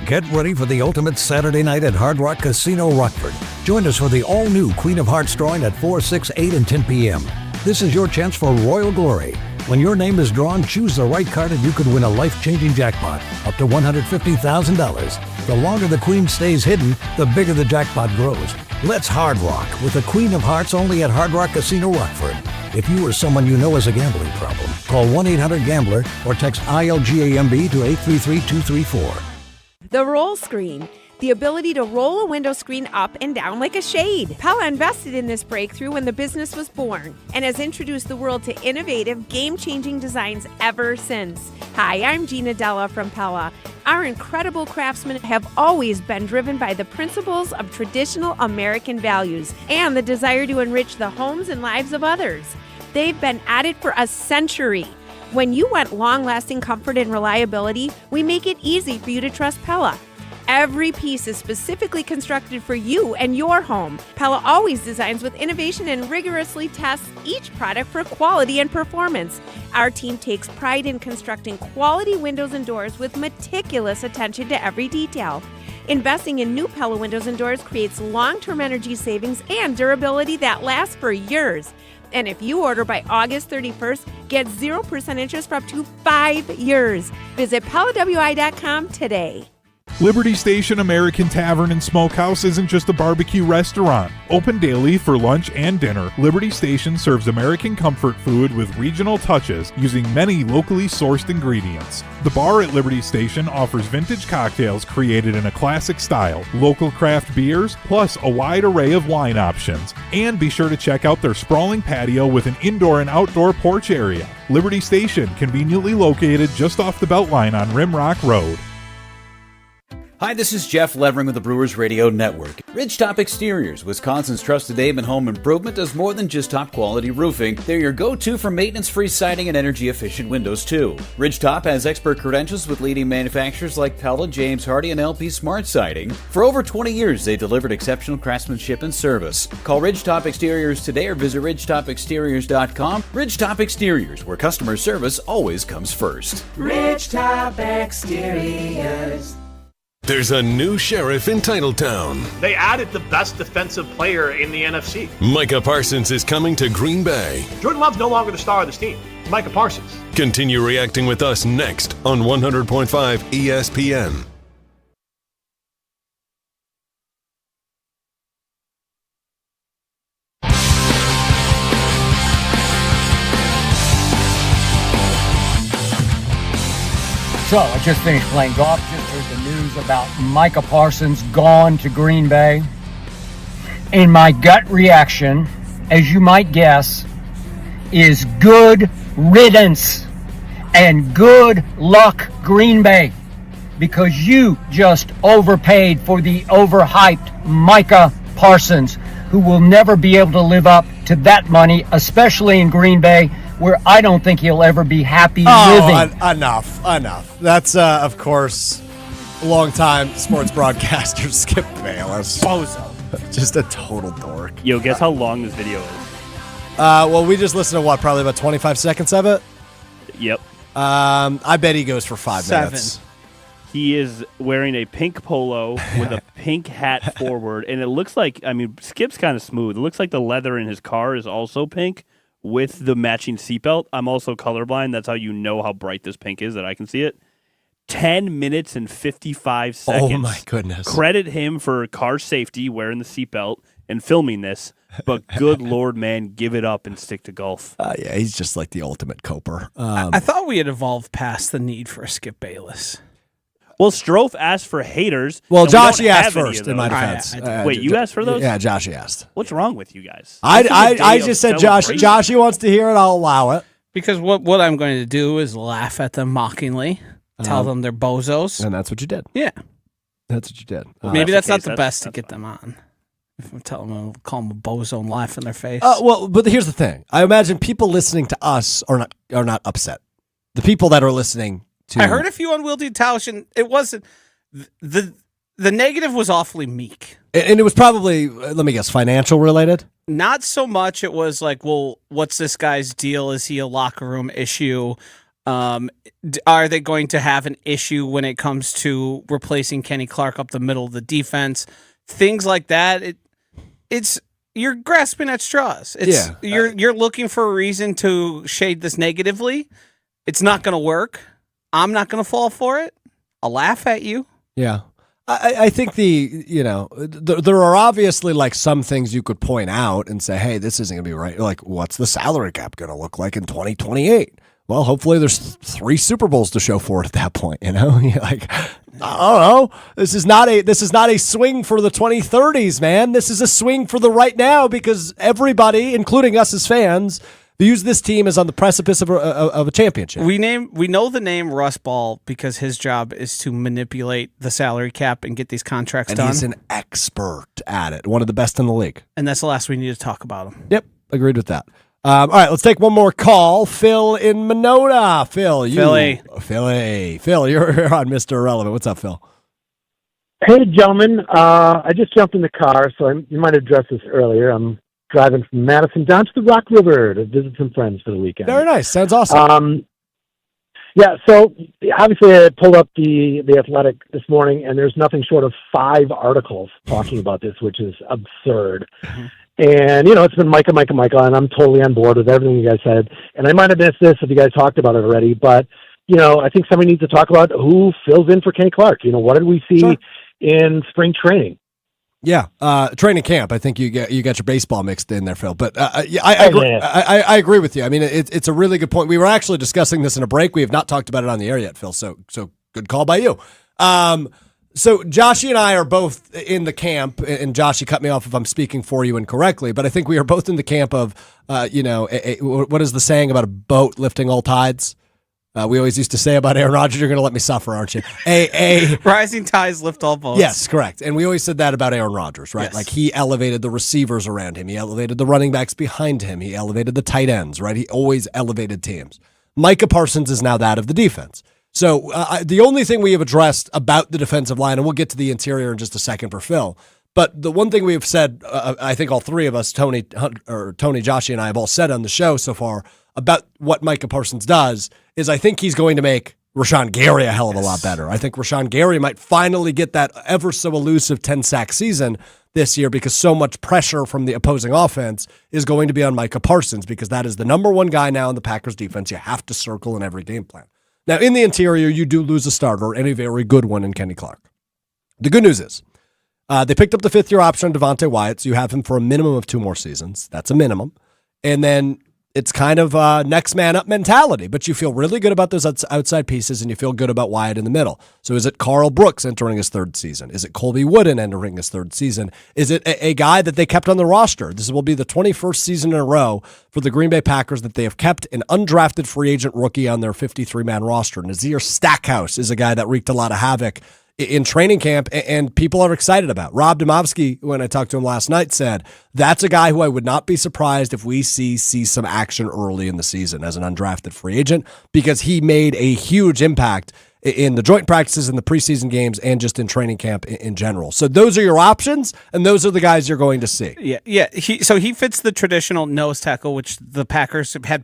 S20: Get ready for the ultimate Saturday night at Hard Rock Casino Rockford. Join us for the all-new Queen of Hearts drawing at 4, 6, 8, and 10 p.m. This is your chance for royal glory. When your name is drawn, choose the right card and you could win a life-changing jackpot, up to $150,000. The longer the Queen stays hidden, the bigger the jackpot grows. Let's Hard Rock with the Queen of Hearts only at Hard Rock Casino Rockford. If you or someone you know has a gambling problem, call 1-800-GAMBLER or text ILGAMB to 833-234.
S19: The Roll Screen, the ability to roll a window screen up and down like a shade. Pella invested in this breakthrough when the business was born and has introduced the world to innovative, game-changing designs ever since. Hi, I'm Gina Della from Pella. Our incredible craftsmen have always been driven by the principles of traditional American values and the desire to enrich the homes and lives of others. They've been at it for a century. When you want long-lasting comfort and reliability, we make it easy for you to trust Pella. Every piece is specifically constructed for you and your home. Pella always designs with innovation and rigorously tests each product for quality and performance. Our team takes pride in constructing quality windows and doors with meticulous attention to every detail. Investing in new Pella windows and doors creates long-term energy savings and durability that lasts for years. And if you order by August 31st, get 0% interest for up to 5 years. Visit PellaWI.com today.
S6: Liberty Station American Tavern and Smokehouse isn't just a barbecue restaurant. Open daily for lunch and dinner, Liberty Station serves American comfort food with regional touches using many locally sourced ingredients. The bar at Liberty Station offers vintage cocktails created in a classic style, local craft beers, plus a wide array of wine options. And be sure to check out their sprawling patio with an indoor and outdoor porch area. Liberty Station, conveniently located just off the Beltline on Rimrock Road.
S9: Hi, this is Jeff Levering with the Brewers Radio Network. Ridgetop Exteriors, Wisconsin's trusted name in home improvement, does more than just top-quality roofing. They're your go-to for maintenance-free siding and energy-efficient windows, too. Ridgetop has expert credentials with leading manufacturers like Pella, James Hardie, and LP Smart Siding. For over 20 years, they delivered exceptional craftsmanship and service. Call Ridgetop Exteriors today or visit ridgetopexteriors.com. Ridgetop Exteriors, where customer service always comes first.
S10: Ridgetop Exteriors.
S8: There's a new sheriff in Titletown.
S12: They added the best defensive player in the NFC.
S8: Micah Parsons is coming to Green Bay.
S12: Jordan Love's no longer the star of this team. Micah Parsons.
S8: Continue reacting with us next on 100.5 ESPN.
S21: So, I just finished playing golf, just heard the news about Micah Parsons gone to Green Bay. And my gut reaction, as you might guess, is good riddance and good luck, Green Bay, because you just overpaid for the overhyped Micah Parsons, who will never be able to live up to that money, especially in Green Bay, where I don't think he'll ever be happy living.
S1: Enough. That's, of course, longtime sports broadcaster Skip Bayless.
S2: Bozo.
S1: Just a total dork.
S3: Yo, guess how long this video is?
S1: Well, we just listened to probably about 25 seconds of it?
S3: Yep.
S1: I bet he goes for 5 minutes.
S3: He is wearing a pink polo with a pink hat forward, and it looks like, Skip's kind of smooth. It looks like the leather in his car is also pink with the matching seatbelt. I'm also colorblind. That's how you know how bright this pink is, that I can see it. 10 minutes and 55 seconds.
S1: Oh, my goodness.
S3: Credit him for car safety, wearing the seatbelt, and filming this. But good Lord, man, give it up and stick to golf.
S1: Yeah, he's just like the ultimate coper.
S2: I thought we had evolved past the need for a Skip Bayless.
S3: Well, Strouf asked for haters.
S1: Well, Joshy asked first, in my defense.
S3: Wait, you asked for those?
S1: Yeah, Joshy asked.
S3: What's wrong with you guys?
S1: I just said Joshy wants to hear it, I'll allow it.
S2: Because what I'm going to do is laugh at them mockingly, tell them they're bozos.
S1: And that's what you did.
S2: Yeah.
S1: That's what you did.
S2: Maybe that's not the best to get them on. If I tell them, I'll call them a bozo and laugh in their face.
S1: Well, but here's the thing. I imagine people listening to us are not upset. The people that are listening to...
S2: I heard a few unwieldy towels, and it wasn't... The negative was awfully meek.
S1: And it was probably, let me guess, financial related?
S2: Not so much. It was like, well, what's this guy's deal? Is he a locker room issue? Are they going to have an issue when it comes to replacing Kenny Clark up the middle of the defense? Things like that. It's you're grasping at straws. You're looking for a reason to shade this negatively. It's not going to work. I'm not going to fall for it. I'll laugh at you.
S1: Yeah. I think there are obviously like some things you could point out and say, hey, this isn't going to be right. Like, what's the salary cap going to look like in 2028? well, hopefully there's 3 Super Bowls to show for it at that point. You know, you're like, I don't know. This is not a swing for the 2030s, man. This is a swing for the right now because everybody, including us as fans, views this team as on the precipice of a championship.
S2: We know the name Russ Ball because his job is to manipulate the salary cap and get these contracts done.
S1: And he's an expert at it, one of the best in the league.
S2: And that's the last we need to talk about him.
S1: Yep, agreed with that. All right, let's take one more call. Phil in Monona. Phil, you're on Mr. Irrelevant. What's up, Phil?
S13: Hey, gentlemen. I just jumped in the car, so you might have addressed this earlier. I'm driving from Madison down to the Rock River to visit some friends for the weekend.
S1: Very nice. Sounds awesome.
S13: Yeah, so obviously I pulled up the Athletic this morning, and there's nothing short of 5 articles talking about this, which is absurd. Mm-hmm. And, it's been Micah, and I'm totally on board with everything you guys said. And I might have missed this if you guys talked about it already, but, I think somebody needs to talk about who fills in for Kenny Clark. What did we see in spring training?
S1: Yeah, training camp. I think you got your baseball mixed in there, Phil. But I agree with you. I mean, it's a really good point. We were actually discussing this in a break. We have not talked about it on the air yet, Phil. So good call by you. So Joshy and I are both in the camp, and Joshy, cut me off if I'm speaking for you incorrectly, but I think we are both in the camp of, what is the saying about a boat lifting all tides? We always used to say about Aaron Rodgers, you're going to let me suffer, aren't you?
S2: Rising tides lift all boats.
S1: Yes, correct. And we always said that about Aaron Rodgers, right? Yes. Like he elevated the receivers around him. He elevated the running backs behind him. He elevated the tight ends, right? He always elevated teams. Micah Parsons is now that of the defense. So the only thing we have addressed about the defensive line, and we'll get to the interior in just a second for Phil, but the one thing we have said, I think all 3 of us, Tony, Joshy, and I have all said on the show so far about what Micah Parsons does is I think he's going to make Rashawn Gary a hell of a lot better. I think Rashawn Gary might finally get that ever so elusive 10-sack season this year because so much pressure from the opposing offense is going to be on Micah Parsons because that is the number 1 guy now in the Packers defense you have to circle in every game plan. Now, in the interior, you do lose a starter and a very good one in Kenny Clark. The good news is they picked up the 5th-year option on Devontae Wyatt, so you have him for a minimum of 2 more seasons. That's a minimum. And then it's kind of next man up mentality, but you feel really good about those outside pieces and you feel good about Wyatt in the middle. So is it Carl Brooks entering his 3rd season? Is it Colby Wooden entering his 3rd season? Is it a guy that they kept on the roster? This will be the 21st season in a row for the Green Bay Packers that they have kept an undrafted free agent rookie on their 53-man roster. Nazir Stackhouse is a guy that wreaked a lot of havoc in training camp, and people are excited about. Rob Domofsky, when I talked to him last night, said that's a guy who I would not be surprised if we see some action early in the season as an undrafted free agent because he made a huge impact in the joint practices, in the preseason games, and just in training camp in general. So those are your options, and those are the guys you're going to see.
S2: Yeah. He fits the traditional nose tackle, which the Packers had.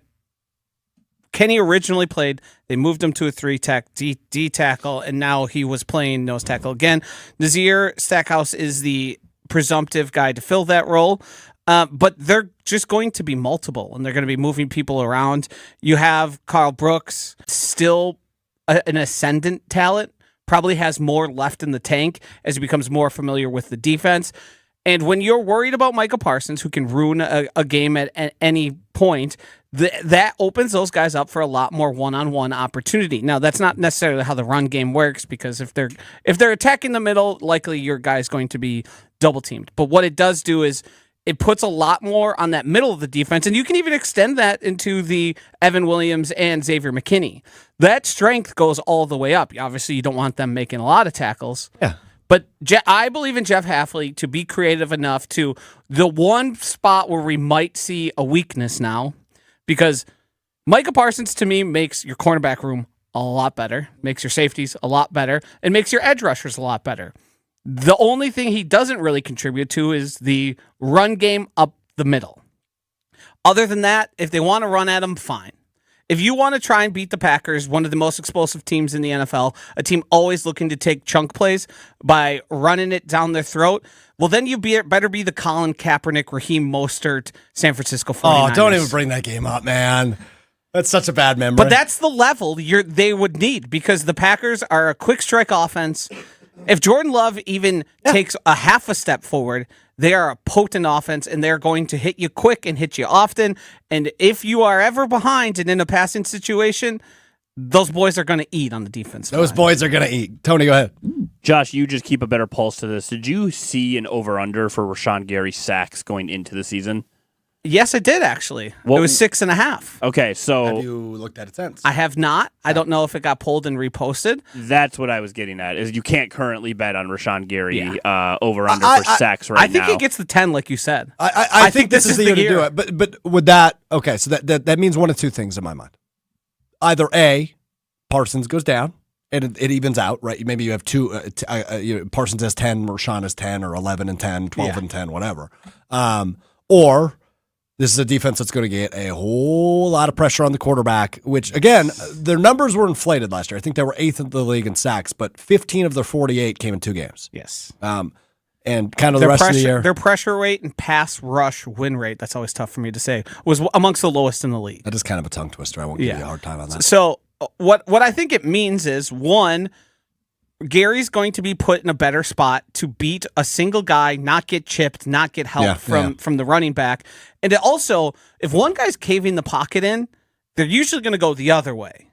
S2: Kenny originally played. They moved him to a 3-tech D tackle, and now he was playing nose tackle again. Nazir Stackhouse is the presumptive guy to fill that role, but they're just going to be multiple, and they're going to be moving people around. You have Carl Brooks, still an ascendant talent, probably has more left in the tank as he becomes more familiar with the defense. And when you're worried about Micah Parsons, who can ruin a game at any point, that opens those guys up for a lot more one-on-one opportunity. Now, that's not necessarily how the run game works because if they're attacking the middle, likely your guy's going to be double-teamed. But what it does do is it puts a lot more on that middle of the defense, and you can even extend that into the Evan Williams and Xavier McKinney. That strength goes all the way up. Obviously, you don't want them making a lot of tackles.
S1: Yeah.
S2: But I believe in Jeff Hafley to be creative enough to the one spot where we might see a weakness now, because Micah Parsons to me makes your cornerback room a lot better, makes your safeties a lot better, and makes your edge rushers a lot better. The only thing he doesn't really contribute to is the run game up the middle. Other than that, if they want to run at him, fine. If you want to try and beat the Packers, one of the most explosive teams in the NFL, a team always looking to take chunk plays by running it down their throat, well, then you better be the Colin Kaepernick, Raheem Mostert, San Francisco 49ers.
S1: Oh, don't even bring that game up, man. That's such a bad memory.
S2: But that's the level they would need because the Packers are a quick strike offense. If Jordan Love even takes a half a step forward, They are a potent offense, and they're going to hit you quick and hit you often. And if you are ever behind and in a passing situation, those boys are going to eat on the defense.
S1: Those boys are going to eat. Tony, go ahead.
S3: Josh, you just keep a better pulse to this. Did you see an over-under for Rashawn Gary sacks going into the season?
S2: Yes, I did, actually. It was 6.5.
S3: Okay, so...
S1: Have you looked at it since?
S2: I have not. I don't know if it got pulled and reposted.
S3: That's what I was getting at, is you can't currently bet on Rashawn Gary over-under for sacks right now.
S2: I think he gets the 10, like you said.
S1: I think this is the year to do it. But would that... Okay, so that means one of two things in my mind. Either A, Parsons goes down, and it evens out, right? Maybe you have two... Parsons has 10, Rashawn has 10, or 11 and 10, 12 and 10, whatever. Or... This is a defense that's going to get a whole lot of pressure on the quarterback, which, again, their numbers were inflated last year. I think they were 8th in the league in sacks, but 15 of their 48 came in 2 games.
S2: Yes.
S1: And kind of the rest of the year.
S2: Their pressure rate and pass rush win rate, that's always tough for me to say, was amongst the lowest in the league.
S1: That is kind of a tongue twister. I won't give you a hard time on that.
S2: So what I think it means is, one, Gary's going to be put in a better spot to beat a single guy, not get chipped, not get help from the running back. And it also, if one guy's caving the pocket in, they're usually going to go the other way.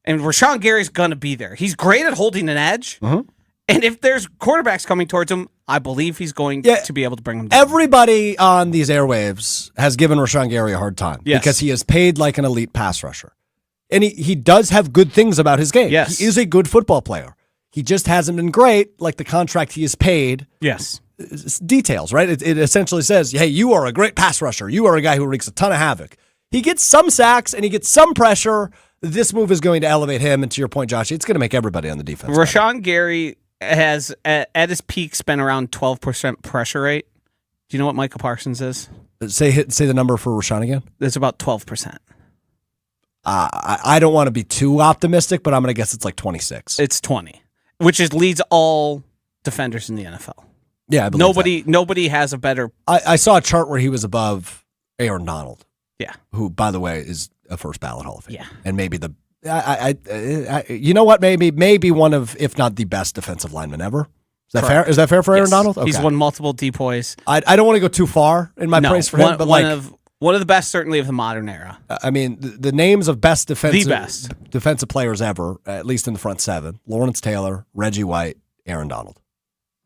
S2: And Rashawn Gary's going to be there. He's great at holding an edge.
S1: Mm-hmm.
S2: And if there's quarterbacks coming towards him, I believe he's going to be able to bring him down.
S1: Everybody on these airwaves has given Rashawn Gary a hard time because he is paid like an elite pass rusher. And he does have good things about his game.
S2: Yes.
S1: He is a good football player. He just hasn't been great, like the contract he is paid.
S2: Yes.
S1: Details, right? It essentially says, hey, you are a great pass rusher. You are a guy who wreaks a ton of havoc. He gets some sacks and he gets some pressure. This move is going to elevate him. And to your point, Josh, it's going to make everybody on the defense
S2: Rashawn Gary has, at his peak, spent around 12% pressure rate. Do you know what Micah Parsons is?
S1: Say the number for Rashawn again.
S2: It's about 12%.
S1: I don't want to be too optimistic, but I'm going to guess it's like 26.
S2: It's 20. Which leads all defenders in the NFL.
S1: Yeah, I believe
S2: nobody has a better.
S1: I saw a chart where he was above Aaron Donald.
S2: Yeah,
S1: who, by the way, is a first ballot Hall of Fame.
S2: Yeah,
S1: and maybe you know what? Maybe one of, if not the best defensive lineman ever. Is that fair? Is that fair for Aaron Donald? Okay.
S2: He's won multiple DPOYs.
S1: I don't want to go too far in my praise for him, but
S2: one of the best, certainly of the modern era.
S1: I mean, the names of best defensive players ever, at least in the front 7: Lawrence Taylor, Reggie White, Aaron Donald.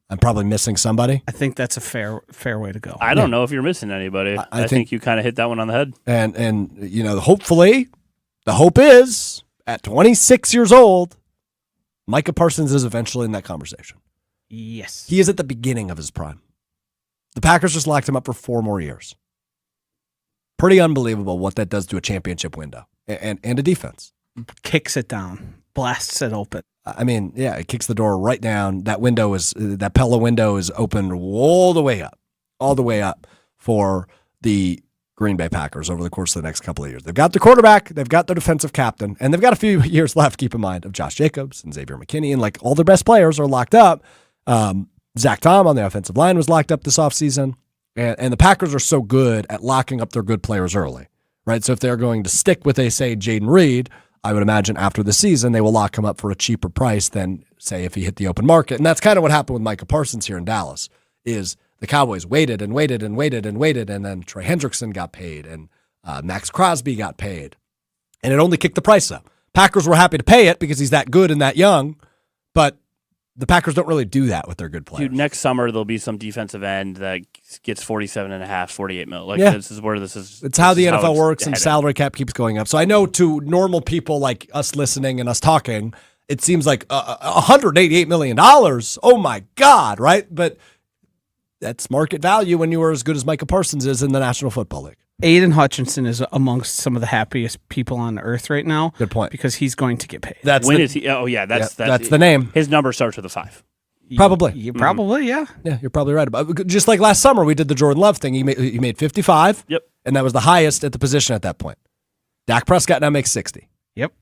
S1: I'm probably missing somebody.
S2: I think that's a fair way to go.
S3: I don't know if you're missing anybody. I think you kind of hit that one on the head.
S1: And hopefully, the hope is at 26 years old, Micah Parsons is eventually in that conversation.
S2: Yes,
S1: he is at the beginning of his prime. The Packers just locked him up for 4 more years. Pretty unbelievable what that does to a championship window and a defense.
S2: Kicks it down, blasts it open.
S1: I mean, yeah, it kicks the door right down. That Pella window is open all the way up for the Green Bay Packers over the course of the next couple of years. They've got the quarterback, they've got the defensive captain, and they've got a few years left, keep in mind, of Josh Jacobs and Xavier McKinney, and like all their best players are locked up. Zach Tom on the offensive line was locked up this offseason. And the Packers are so good at locking up their good players early, right? So if they're going to stick with, say, Jaden Reed, I would imagine after the season they will lock him up for a cheaper price than, say, if he hit the open market. And that's kind of what happened with Micah Parsons here in Dallas, is the Cowboys waited and waited and waited and waited, and then Trey Hendrickson got paid, and Max Crosby got paid. And it only kicked the price up. Packers were happy to pay it because he's that good and that young, but the Packers don't really do that with their good players.
S3: Dude, next summer there'll be some defensive end that gets 47.5, 48 mil. This is where this is.
S1: It's how the NFL works, and salary cap keeps going up. So I know to normal people like us listening and us talking, it seems like $188 million. Oh my God, right? But that's market value when you are as good as Micah Parsons is in the National Football League.
S2: Aiden Hutchinson is amongst some of the happiest people on earth right now.
S1: Good point.
S2: Because he's going to get paid.
S1: That's the name.
S3: His number starts with a 5.
S1: Probably.
S2: Probably, yeah.
S1: Yeah, you're probably right about it. Just like last summer, we did the Jordan Love thing. He made 55.
S3: Yep.
S1: And that was the highest at the position at that point. Dak Prescott now makes 60.
S2: Yep.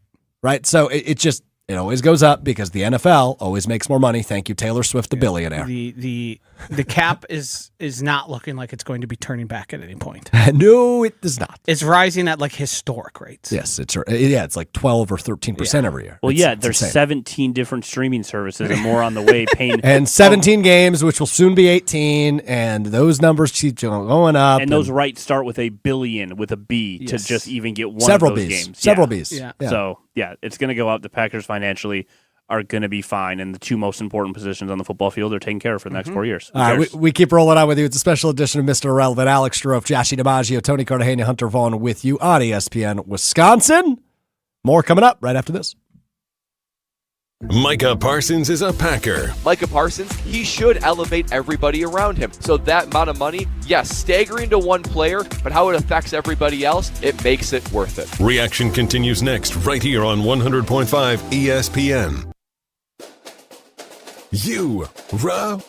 S1: Right? So it just, It always goes up because the NFL always makes more money. Thank you, Taylor Swift, the billionaire.
S2: The cap is not looking like it's going to be turning back at any point.
S1: No, it does not.
S2: It's rising at like historic rates.
S1: Yes, it's like 12 or 13% every year.
S3: Well, there's
S1: insane.
S3: 17 different streaming services and more on the way. Paying
S1: and 17 games, which will soon be 18, and those numbers keep going up.
S3: And those rights start with a billion with a B to just even get one
S1: Several
S3: of those
S1: Bs.
S3: games.
S1: Several Bs.
S3: Yeah.
S1: Yeah.
S3: So it's going to go up. The Packers financially are going to be fine, and the two most important positions on the football field are taken care of for the next 4 years.
S1: All right, we keep rolling on with you. It's a special edition of Mr. Irrelevant. Alex Strouf, Josh DiMaggio, Tony Cartagena, Hunter Vaughn with you on ESPN Wisconsin. More coming up right after this.
S8: Micah Parsons is a Packer.
S14: Micah Parsons, he should elevate everybody around him. So that amount of money, yes, staggering to one player, but how it affects everybody else, it makes it worth it.
S8: Reaction continues next, right here on 100.5 ESPN. You, rah.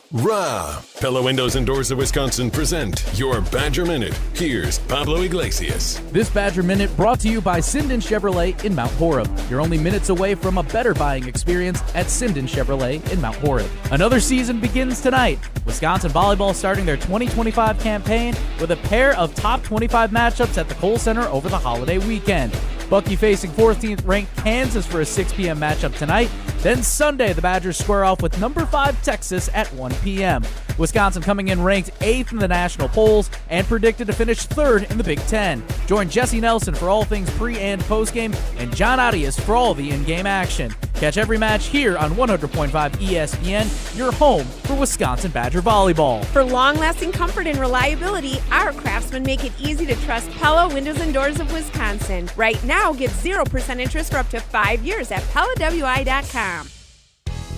S8: Pella Windows and Doors of Wisconsin present your Badger Minute. Here's Pablo Iglesias.
S5: This Badger Minute brought to you by Simden Chevrolet in Mount Horeb. You're only minutes away from a better buying experience at Simden Chevrolet in Mount Horeb. Another season begins tonight. Wisconsin volleyball starting their 2025 campaign with a pair of top 25 matchups at the Kohl Center over the holiday weekend. Bucky facing 14th ranked Kansas for a 6 p.m. matchup tonight. Then Sunday, the Badgers square off with number 5 Texas at 1 p.m. Wisconsin coming in ranked 8th in the national polls and predicted to finish 3rd in the Big Ten. Join Jesse Nelson for all things pre- and postgame and John Arias for all the in-game action. Catch every match here on 100.5 ESPN, your home for Wisconsin Badger volleyball.
S19: For long-lasting comfort and reliability, our craftsmen make it easy to trust Pella Windows and Doors of Wisconsin. Right now, get 0% interest for up to 5 years at PellaWI.com.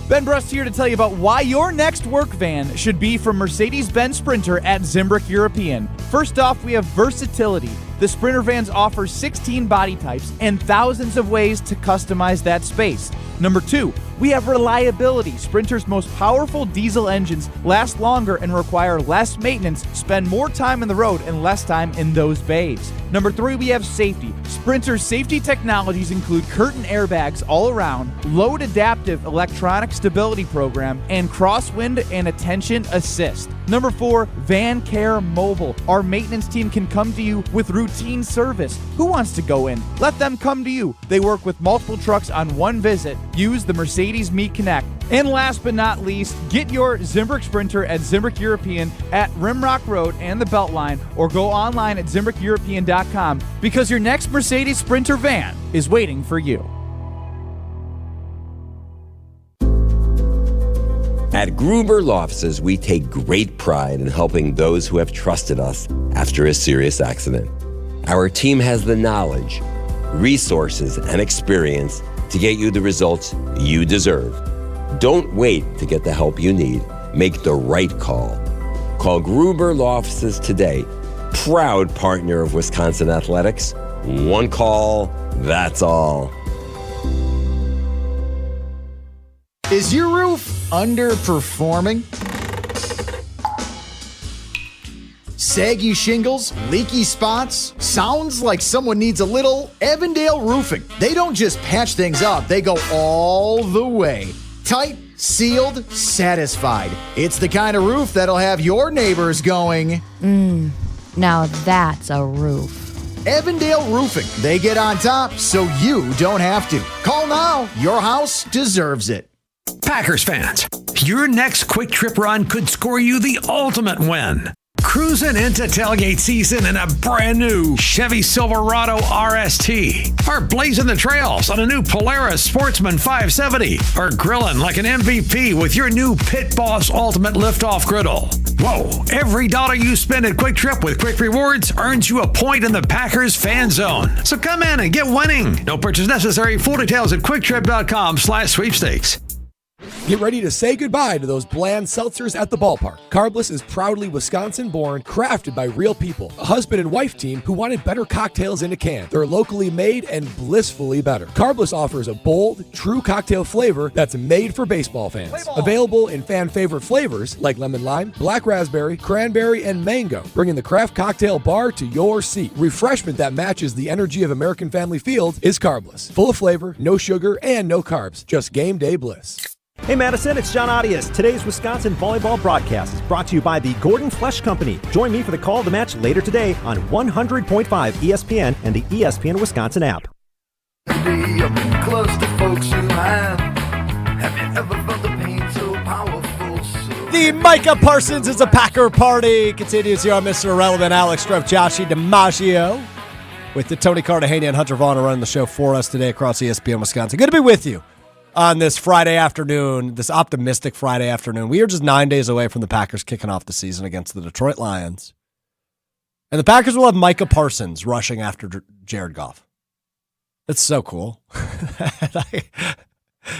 S5: Ben Brust here to tell you about why your next work van should be from Mercedes-Benz Sprinter at Zimbrick European. First off, we have versatility. The Sprinter vans offer 16 body types and thousands of ways to customize that space. Number 2, we have reliability. Sprinter's most powerful diesel engines last longer and require less maintenance, spend more time on the road and less time in those bays. Number 3, we have safety. Sprinter's safety technologies include curtain airbags all around, load adaptive electronic stability program, and crosswind and attention assist. Number 4, Van Care Mobile. Our maintenance team can come to you with routine service. Who wants to go in? Let them come to you. They work with multiple trucks on one visit. Use the Mercedes Me Connect. And last but not least, get your Zimbrick Sprinter at Zimbrick European at Rimrock Road and the Beltline, or go online at ZimbrickEuropean.com because your next Mercedes Sprinter van is waiting for you.
S15: At Gruber Law Offices, we take great pride in helping those who have trusted us after a serious accident. Our team has the knowledge, resources, and experience to get you the results you deserve. Don't wait to get the help you need. Make the right call. Call Gruber Law Offices today. Proud partner of Wisconsin Athletics. One call, that's all.
S22: Is your roof underperforming? Saggy shingles, leaky spots? Sounds like someone needs a little Evandale Roofing. They don't just patch things up, they go all the way. Tight, sealed, satisfied. It's the kind of roof that'll have your neighbors going,
S23: Now that's a roof.
S22: Evandale Roofing. They get on top so you don't have to. Call now. Your house deserves it.
S20: Packers fans, your next quick trip run could score you the ultimate win. Cruising into tailgate season in a brand new Chevy Silverado RST, or blazing the trails on a new Polaris Sportsman 570, or grilling like an MVP with your new Pit Boss Ultimate Liftoff Griddle. Whoa, every dollar you spend at Quick Trip with Quick Rewards earns you a point in the Packers fan zone. So come in and get winning. No purchase necessary. Full details at quicktrip.com/sweepstakes.
S4: Get ready to say goodbye to those bland seltzers at the ballpark. Carbless is proudly Wisconsin-born, crafted by real people. A husband and wife team who wanted better cocktails in a can. They're locally made and blissfully better. Carbless offers a bold, true cocktail flavor that's made for baseball fans. Available in fan-favorite flavors like lemon lime, black raspberry, cranberry, and mango, bringing the craft cocktail bar to your seat. Refreshment that matches the energy of American Family Field is Carbless. Full of flavor, no sugar, and no carbs. Just game day bliss.
S16: Hey Madison, it's John Audius. Today's Wisconsin volleyball broadcast is brought to you by the Gordon Flesh Company. Join me for the call of the match later today on 100.5 ESPN and the ESPN Wisconsin app.
S18: Close to folks you have you ever felt the pain so powerful?
S1: The Micah Parsons is a Packer party continues here on Mr. Irrelevant. Alex Strouf, Josh DiMaggio, with the Tony Cartagena and Hunter Vaughn running the show for us today across ESPN Wisconsin. Good to be with you on this Friday afternoon, this optimistic Friday afternoon. We are just 9 days away from the Packers kicking off the season against the Detroit Lions. And the Packers will have Micah Parsons rushing after Jared Goff. It's so cool.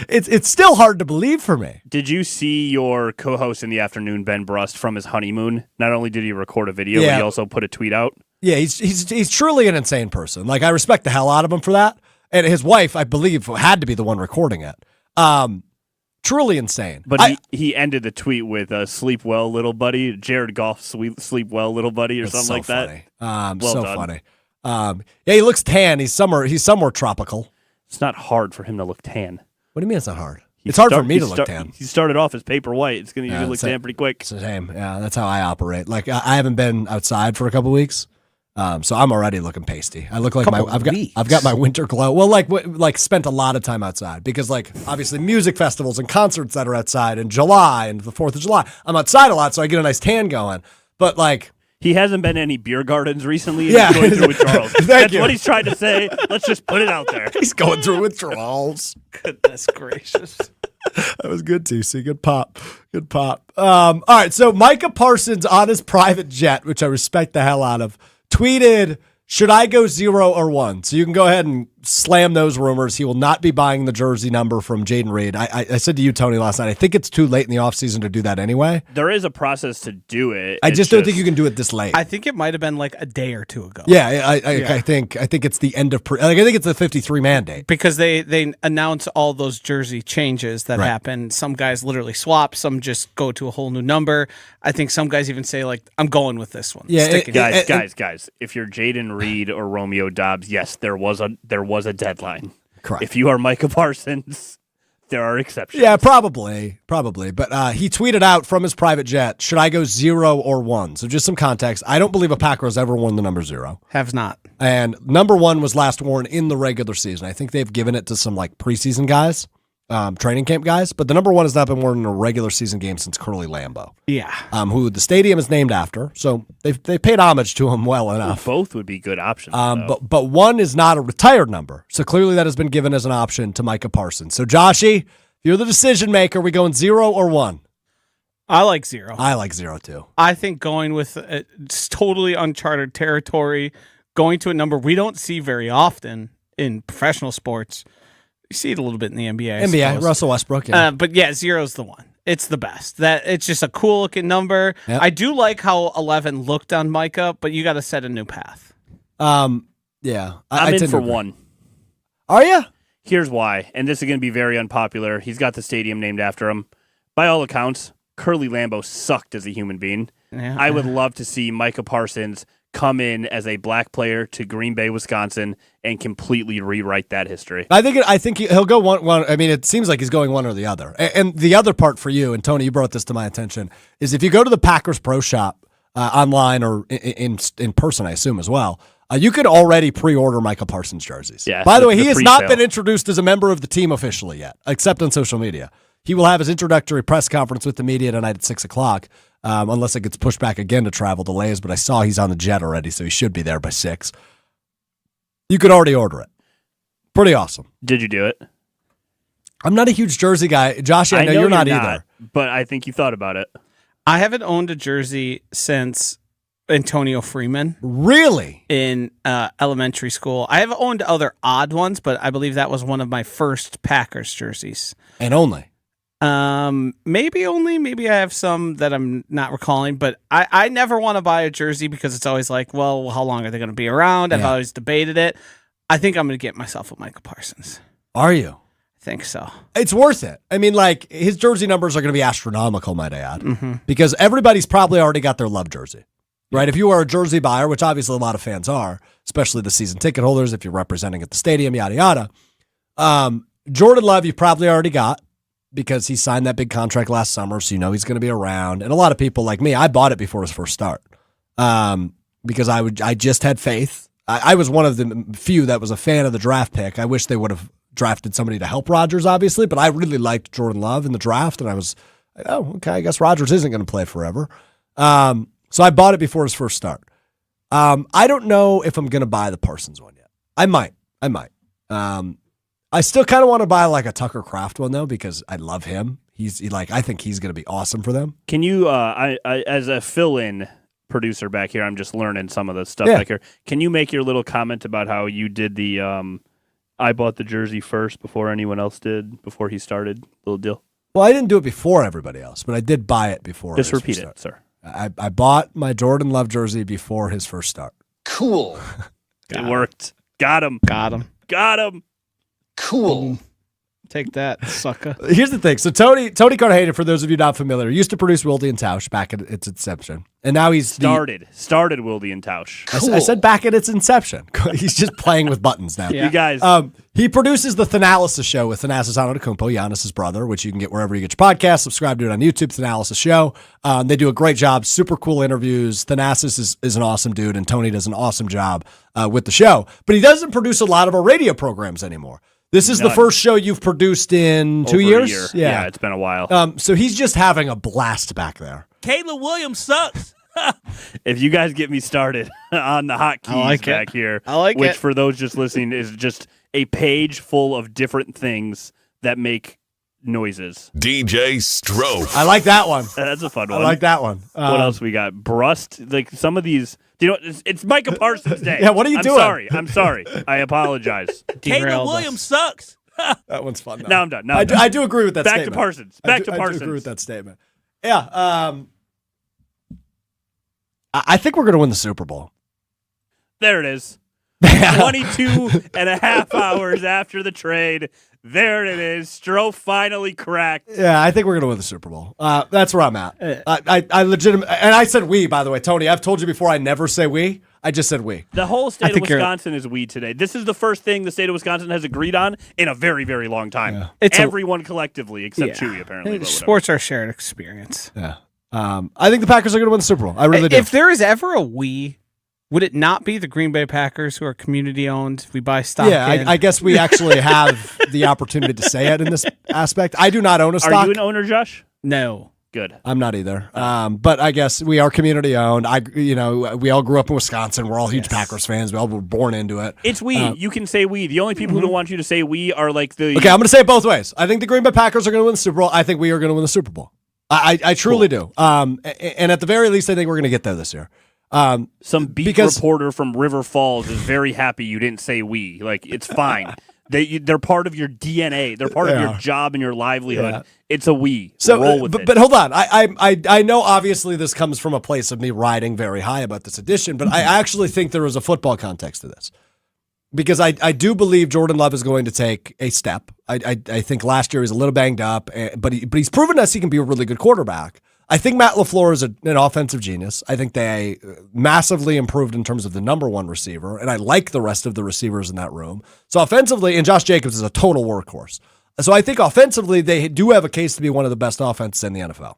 S1: It's still hard to believe for me.
S3: Did you see your co-host in the afternoon, Ben Brust, from his honeymoon? Not only did he record a video, but he also put a tweet out.
S1: Yeah, he's truly an insane person. Like, I respect the hell out of him for that. And his wife, I believe, had to be the one recording it. Truly insane.
S3: But he ended the tweet with "Sleep well, little buddy." Jared Goff, sleep well, little buddy, or something like
S1: funny.
S3: that.
S1: Well done. Funny. Yeah, he looks tan. He's somewhere tropical.
S3: It's not hard for him to look tan.
S1: What do you mean it's not hard? It's hard for me to look tan.
S3: He started off as paper white. It's going to look tan pretty quick.
S1: It's the same. Yeah, that's how I operate. Like, I haven't been outside for a couple weeks. So I'm already looking pasty. I look like I've got my winter glow. Well, like spent a lot of time outside because, like, obviously music festivals and concerts that are outside in July and the 4th of July. I'm outside a lot, so I get a nice tan going. But like,
S3: he hasn't been any beer gardens recently.
S1: Yeah,
S3: He's going through withdrawals.
S1: That's
S3: what he's trying to say. Let's just put it out there.
S1: He's going through withdrawals.
S2: Goodness gracious.
S1: That was good, TC. Good pop. Good pop. All right, so Micah Parsons on his private jet, which I respect the hell out of, tweeted, "Should I go 0 or 1?" So you can go ahead and slam those rumors. He will not be buying the jersey number from Jaden Reed. I said to you, Tony, last night, I think it's too late in the offseason to do that anyway.
S3: There is a process to do it.
S1: I just don't think you can do it this late.
S2: I think it might have been like a day or two ago.
S1: Yeah, I think it's the end of I think it's the 53 mandate.
S2: Because they announce all those jersey changes that happen. Some guys literally swap, some just go to a whole new number. I think some guys even say, like, I'm going with this one.
S3: Yeah, guys, if you're Jaden Reed or Romeo Dobbs, yes, there was a deadline.
S1: Correct.
S3: If you are Micah Parsons, there are exceptions.
S1: Yeah, probably. But he tweeted out from his private jet, "Should I go 0 or 1?" So just some context. I don't believe a Packer has ever worn the number 0.
S2: Have not.
S1: And number 1 was last worn in the regular season. I think they've given it to some like preseason guys, training camp guys. But the number 1 has not been worn in a regular season game since Curly Lambeau.
S2: Yeah.
S1: Who the stadium is named after. So they paid homage to him well enough.
S3: Both would be good options.
S1: But 1 is not a retired number. So clearly that has been given as an option to Micah Parsons. So Joshy, you're the decision maker. We going 0 or 1?
S2: I like 0.
S1: I like 0 too.
S2: I think going with it's totally uncharted territory, going to a number we don't see very often in professional sports. You see it a little bit in the NBA.
S1: Russell Westbrook. Yeah.
S2: But yeah, 0's the one. It's the best. That it's just a cool looking number.
S1: Yep.
S2: I do like how 11 looked on Micah, but you got to set a new path.
S1: Yeah,
S3: I'm in for 1.
S1: Are you?
S3: Here's why, and this is going to be very unpopular. He's got the stadium named after him. By all accounts, Curly Lambeau sucked as a human being.
S2: Yeah.
S3: I would love to see Micah Parsons come in as a black player to Green Bay, Wisconsin, and completely rewrite that history.
S1: I think he'll go one. I mean, it seems like he's going one or the other. And the other part for you, and Tony, you brought this to my attention, is if you go to the Packers Pro Shop online or in person, I assume as well, you can already pre-order Micah Parsons jerseys.
S3: Yeah,
S1: By the way, he has not
S3: pre-sale.
S1: been introduced as a member of the team officially yet, except on social media. He will have his introductory press conference with the media tonight at 6 o'clock, unless it gets pushed back again to travel delays. But I saw he's on the jet already, so he should be there by 6. You could already order it. Pretty awesome.
S3: Did you do it?
S1: I'm not a huge jersey guy. Josh, I know you're not either.
S3: But I think you thought about it.
S2: I haven't owned a jersey since Antonio Freeman.
S1: Really?
S2: In elementary school. I have owned other odd ones, but I believe that was one of my first Packers jerseys.
S1: And only.
S2: Maybe I have some that I'm not recalling, but I never want to buy a jersey because it's always like, well, how long are they going to be around? I've always debated it. I think I'm going to get myself a Micah Parsons.
S1: Are you?
S2: I think so.
S1: It's worth it. I mean, like, his jersey numbers are going to be astronomical, might I add,
S2: Mm-hmm.
S1: because everybody's probably already got their love jersey, right? If you are a jersey buyer, which obviously a lot of fans are, especially the season ticket holders, if you're representing at the stadium, yada, yada. Jordan Love, you probably already got because he signed that big contract last summer, so you know he's going to be around. And a lot of people like me, I bought it before his first start because I just had faith. I was one of the few that was a fan of the draft pick. I wish they would have drafted somebody to help Rodgers, obviously, but I really liked Jordan Love in the draft, and I was, oh, okay, I guess Rodgers isn't going to play forever. So I bought it before his first start. I don't know if I'm going to buy the Parsons one yet. I might. I still kind of want to buy like a Tucker Kraft one though because I love him. I think he's going to be awesome for them.
S3: Can you, I as a fill-in producer back here, I'm just learning some of the stuff back here. Can you make your little comment about how you did the, I bought the jersey first before anyone else did, before he started, little deal?
S1: Well, I didn't do it before everybody else, but I did buy it before.
S3: Just repeat it, sir.
S1: I bought my Jordan Love jersey before his first start.
S22: Cool.
S3: It worked. Got him.
S22: Cool.
S2: Take that, sucker.
S1: Here's the thing. So Tony Cartagena, for those of you not familiar, used to produce Wilde and Tausch back at its inception. And now he's
S3: started Wilde and Tausch.
S1: Cool. I said back at its inception. He's just playing with buttons now.
S3: Yeah. You guys.
S1: He produces the Thanalysis Show with Thanasis Antetokounmpo, Giannis's brother, which you can get wherever you get your podcast. Subscribe to it on YouTube, Thanalysis Show. They do a great job. Super cool interviews. Thanasis is an awesome dude, and Tony does an awesome job with the show. But he doesn't produce a lot of our radio programs anymore. This is the first show you've produced in 2 years?
S3: Yeah, it's been a while.
S1: So he's just having a blast back there.
S3: Caleb Williams sucks. If you guys get me started on the hotkeys back here, which for those just listening is just a page full of different things that make noises.
S8: DJ Strouf.
S1: I like that one.
S3: That's a fun one.
S1: I like that one.
S3: What else we got? Brust. Like some of these. Do you know? It's Micah Parsons Day.
S1: Yeah, what are you doing?
S3: I'm sorry. I apologize. Caleb Williams sucks.
S1: That one's fun.
S3: Now I'm done.
S1: I do agree with that
S3: Back
S1: statement.
S3: to Parsons. Back to Parsons.
S1: I do agree with that statement. Yeah. I think we're going to win the Super Bowl.
S3: There it is. 22 and a half hours after the trade. There it is. Strouf finally cracked.
S1: Yeah, I think we're going to win the Super Bowl. That's where I'm at. I legitimately, and I said we, by the way, Tony. I've told you before I never say we. I just said we.
S3: The whole state of Wisconsin is we today. This is the first thing the state of Wisconsin has agreed on in a very, very long time. Yeah. Everyone collectively, except Chewy, apparently.
S2: Sports are shared experience.
S1: Yeah. I think the Packers are going to win the Super Bowl. I really do.
S2: If there is ever a we, would it not be the Green Bay Packers who are community owned? We buy stock.
S1: Yeah, I guess we actually have the opportunity to say it in this aspect. I do not own a stock.
S3: Are you an owner, Josh?
S2: No.
S3: Good.
S1: I'm not either. But I guess we are community owned. We all grew up in Wisconsin. We're all huge Packers fans. We all were born into it.
S3: It's we. You can say we. The only people who don't want you to say we are like the.
S1: Okay, I'm going to say it both ways. I think the Green Bay Packers are going to win the Super Bowl. I think we are going to win the Super Bowl. I truly do. And at the very least, I think we're going to get there this year.
S3: Some beat reporter from River Falls is very happy you didn't say we. Like, it's fine. They're part of your DNA. They're part of your job and your livelihood. Yeah. It's a we. So roll with it.
S1: But hold on. I know obviously this comes from a place of me riding very high about this edition, but I actually think there is a football context to this. Because I do believe Jordan Love is going to take a step. I think last year he was a little banged up, but he's proven us he can be a really good quarterback. I think Matt LaFleur is an offensive genius. I think they massively improved in terms of the number one receiver, and I like the rest of the receivers in that room. So offensively, and Josh Jacobs is a total workhorse. So I think offensively, they do have a case to be one of the best offenses in the NFL.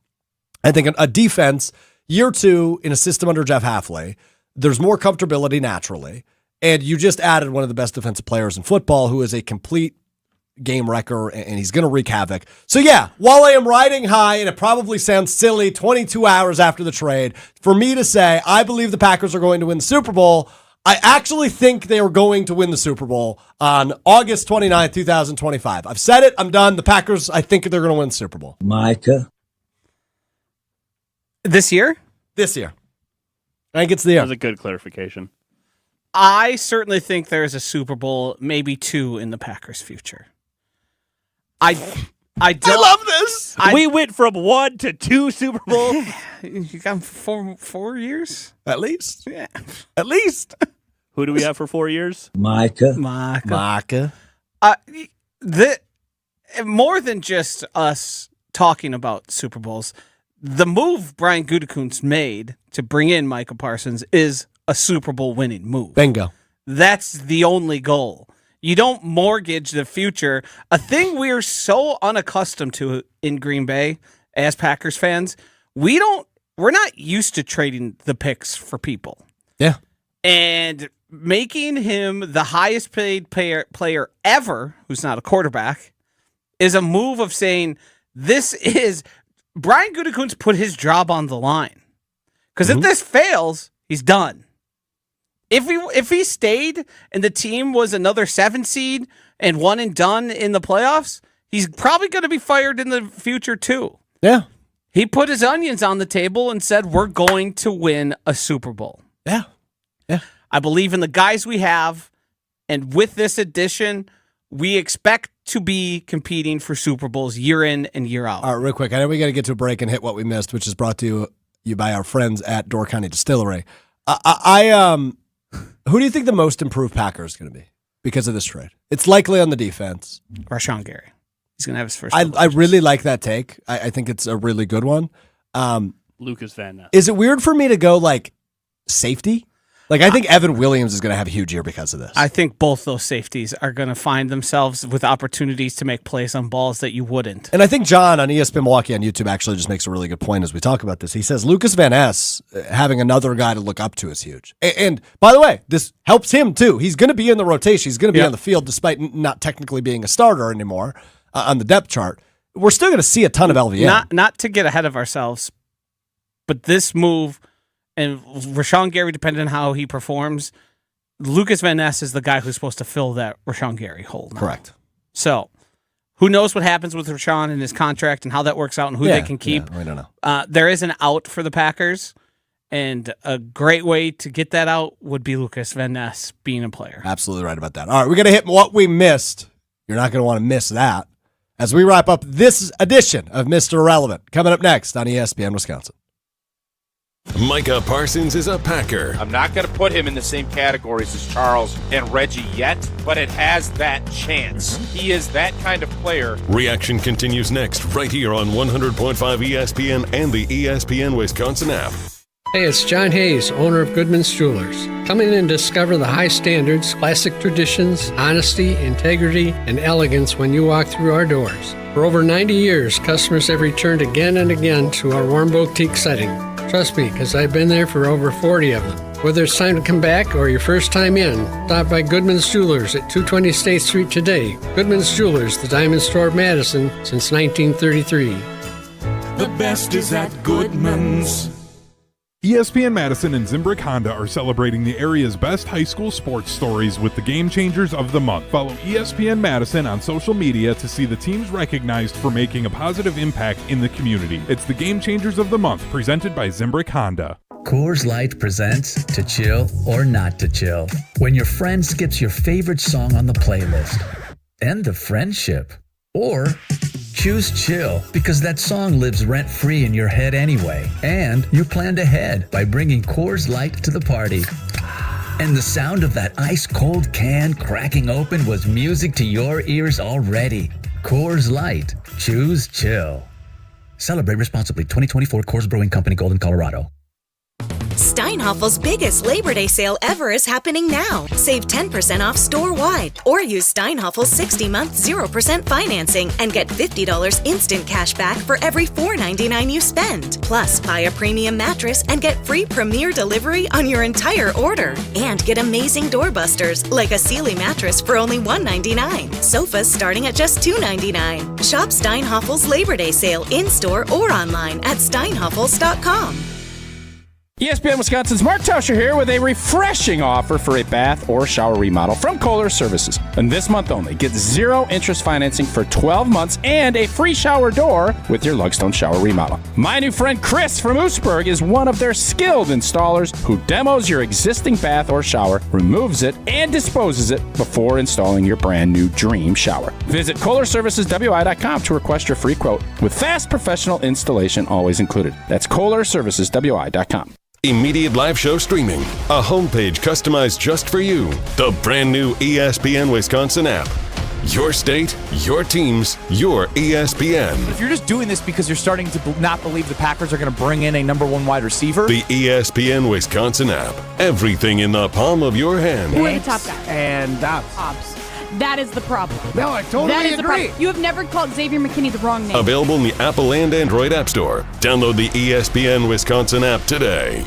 S1: I think a defense, year two in a system under Jeff Hafley, there's more comfortability naturally, and you just added one of the best defensive players in football who is a complete game wrecker, and he's going to wreak havoc. So yeah, while I am riding high, and it probably sounds silly 22 hours after the trade, for me to say I believe the Packers are going to win the Super Bowl, I actually think they are going to win the Super Bowl on August 29th, 2025. I've said it. I'm done. The Packers, I think they're going to win the Super Bowl.
S7: Micah.
S2: This year?
S1: This year. I think it's the year.
S3: That was a good clarification.
S2: I certainly think there's a Super Bowl, maybe two, in the Packers' future. I
S1: love this.
S3: We went from 1 to 2 Super Bowls.
S2: You got 4 years?
S1: At least.
S2: Yeah.
S1: At least.
S3: Who do we have for 4 years?
S1: Micah.
S2: More than just us talking about Super Bowls, the move Brian Gutekunst made to bring in Micah Parsons is a Super Bowl winning move.
S1: Bingo.
S2: That's the only goal. You don't mortgage the future. A thing we're so unaccustomed to in Green Bay as Packers fans, we're not used to trading the picks for people.
S1: Yeah.
S2: And making him the highest paid player ever, who's not a quarterback, is a move of saying this is Brian Gutekunst put his job on the line. Because if this fails, he's done. If he stayed and the team was another 7 seed and one and done in the playoffs, he's probably going to be fired in the future too.
S1: Yeah.
S2: He put his onions on the table and said, we're going to win a Super Bowl.
S1: Yeah. Yeah.
S2: I believe in the guys we have. And with this addition, we expect to be competing for Super Bowls year in and year out.
S1: All right, real quick. I know we got to get to a break and hit what we missed, which is brought to you by our friends at Door County Distillery. Who do you think the most improved Packer is going to be because of this trade? It's likely on the defense.
S2: Rashawn Gary. He's going to have his first.
S1: I really like that take. I think it's a really good one.
S3: Lucas Van Ness.
S1: Is it weird for me to go like safety? Like I think Evan Williams is going to have a huge year because of this.
S2: I think both those safeties are going to find themselves with opportunities to make plays on balls that you wouldn't.
S1: And I think John on ESPN Milwaukee on YouTube actually just makes a really good point as we talk about this. He says Lucas Van Ness having another guy to look up to is huge. And by the way, this helps him too. He's going to be in the rotation. He's going to be on the field despite not technically being a starter anymore on the depth chart. We're still going to see a ton of LVM.
S2: Not to get ahead of ourselves, but this move and Rashawn Gary, depending on how he performs, Lucas Van Ness is the guy who's supposed to fill that Rashawn Gary hole now.
S1: Correct.
S2: So, who knows what happens with Rashawn and his contract and how that works out and who they can keep.
S1: Yeah, we don't know.
S2: There is an out for the Packers, and a great way to get that out would be Lucas Van Ness being a player.
S1: Absolutely right about that. All right, we're going to hit what we missed. You're not going to want to miss that as we wrap up this edition of Mr. Irrelevant. Coming up next on ESPN Wisconsin.
S8: Micah Parsons is a Packer.
S7: I'm not going to put him in the same categories as Charles and Reggie yet, but it has that chance. He is that kind of player.
S8: Reaction continues next, right here on 100.5 ESPN and the ESPN Wisconsin app.
S11: Hey, it's John Hayes, owner of Goodman's Jewelers. Come in and discover the high standards, classic traditions, honesty, integrity, and elegance when you walk through our doors. For over 90 years, customers have returned again and again to our warm boutique setting. Trust me, because I've been there for over 40 of them. Whether it's time to come back or your first time in, stop by Goodman's Jewelers at 220 State Street today. Goodman's Jewelers, the Diamond Store of Madison since 1933.
S18: The best is at Goodman's.
S6: ESPN Madison and Zimbrick Honda are celebrating the area's best high school sports stories with the Game Changers of the Month. Follow ESPN Madison on social media to see the teams recognized for making a positive impact in the community. It's the Game Changers of the Month, presented by Zimbrick Honda.
S17: Coors Light presents To Chill or Not to Chill. When your friend skips your favorite song on the playlist. End the friendship. Or choose chill, because that song lives rent-free in your head anyway. And you planned ahead by bringing Coors Light to the party. And the sound of that ice-cold can cracking open was music to your ears already. Coors Light. Choose chill. Celebrate responsibly. 2024 Coors Brewing Company, Golden, Colorado.
S24: Steinhaffel's biggest Labor Day sale ever is happening now. Save 10% off store-wide or use Steinhaffel's 60-month 0% financing and get $50 instant cash back for every $4.99 you spend. Plus, buy a premium mattress and get free premier delivery on your entire order. And get amazing doorbusters like a Sealy mattress for only $199. Sofas starting at just $299. Shop Steinhaffel's Labor Day sale in-store or online at steinhaffels.com.
S9: ESPN Wisconsin's Mark Tauscher here with a refreshing offer for a bath or shower remodel from Kohler Services. And this month only, get 0 interest financing for 12 months and a free shower door with your Lugstone shower remodel. My new friend Chris from Oostburg is one of their skilled installers who demos your existing bath or shower, removes it, and disposes it before installing your brand new dream shower. Visit KohlerServicesWI.com to request your free quote with fast professional installation always included. That's KohlerServicesWI.com.
S8: Immediate live show streaming, a homepage customized just for you, the brand new ESPN Wisconsin app. Your state, your teams, your ESPN.
S10: If you're just doing this because you're starting to not believe the Packers are going to bring in a number 1 wide receiver.
S8: The ESPN Wisconsin app. Everything in the palm of your hand.
S12: Who are the top guys?
S10: And Dobbs.
S12: That is the problem.
S10: No, I totally
S12: That is the
S10: agree.
S12: problem. You have never called Xavier McKinney the wrong name.
S8: Available in the Apple and Android App Store. Download the ESPN Wisconsin app today.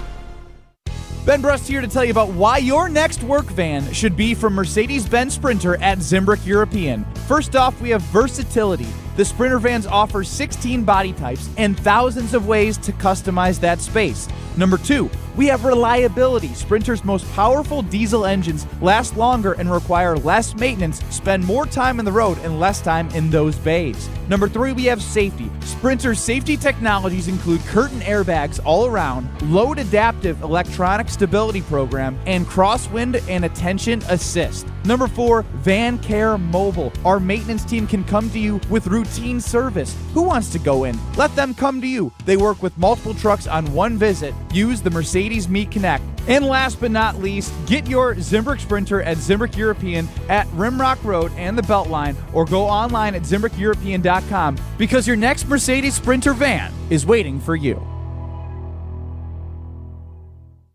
S5: Ben Brust here to tell you about why your next work van should be from Mercedes-Benz Sprinter at Zimbrick European. First off, we have versatility. The Sprinter vans offer 16 body types and thousands of ways to customize that space. Number 2, we have reliability. Sprinter's most powerful diesel engines last longer and require less maintenance, spend more time on the road and less time in those bays. Number 3, we have safety. Sprinter's safety technologies include curtain airbags all around, load adaptive electronic stability program, and crosswind and attention assist. Number 4, Van Care Mobile. Our maintenance team can come to you with routine service. Who wants to go in? Let them come to you. They work with multiple trucks on one visit. Use the Mercedes Me Connect. And last but not least, get your Zimbrick Sprinter at Zimbrick European at Rimrock Road and the Beltline, or go online at ZimbrickEuropean.com because your next Mercedes Sprinter van is waiting for you.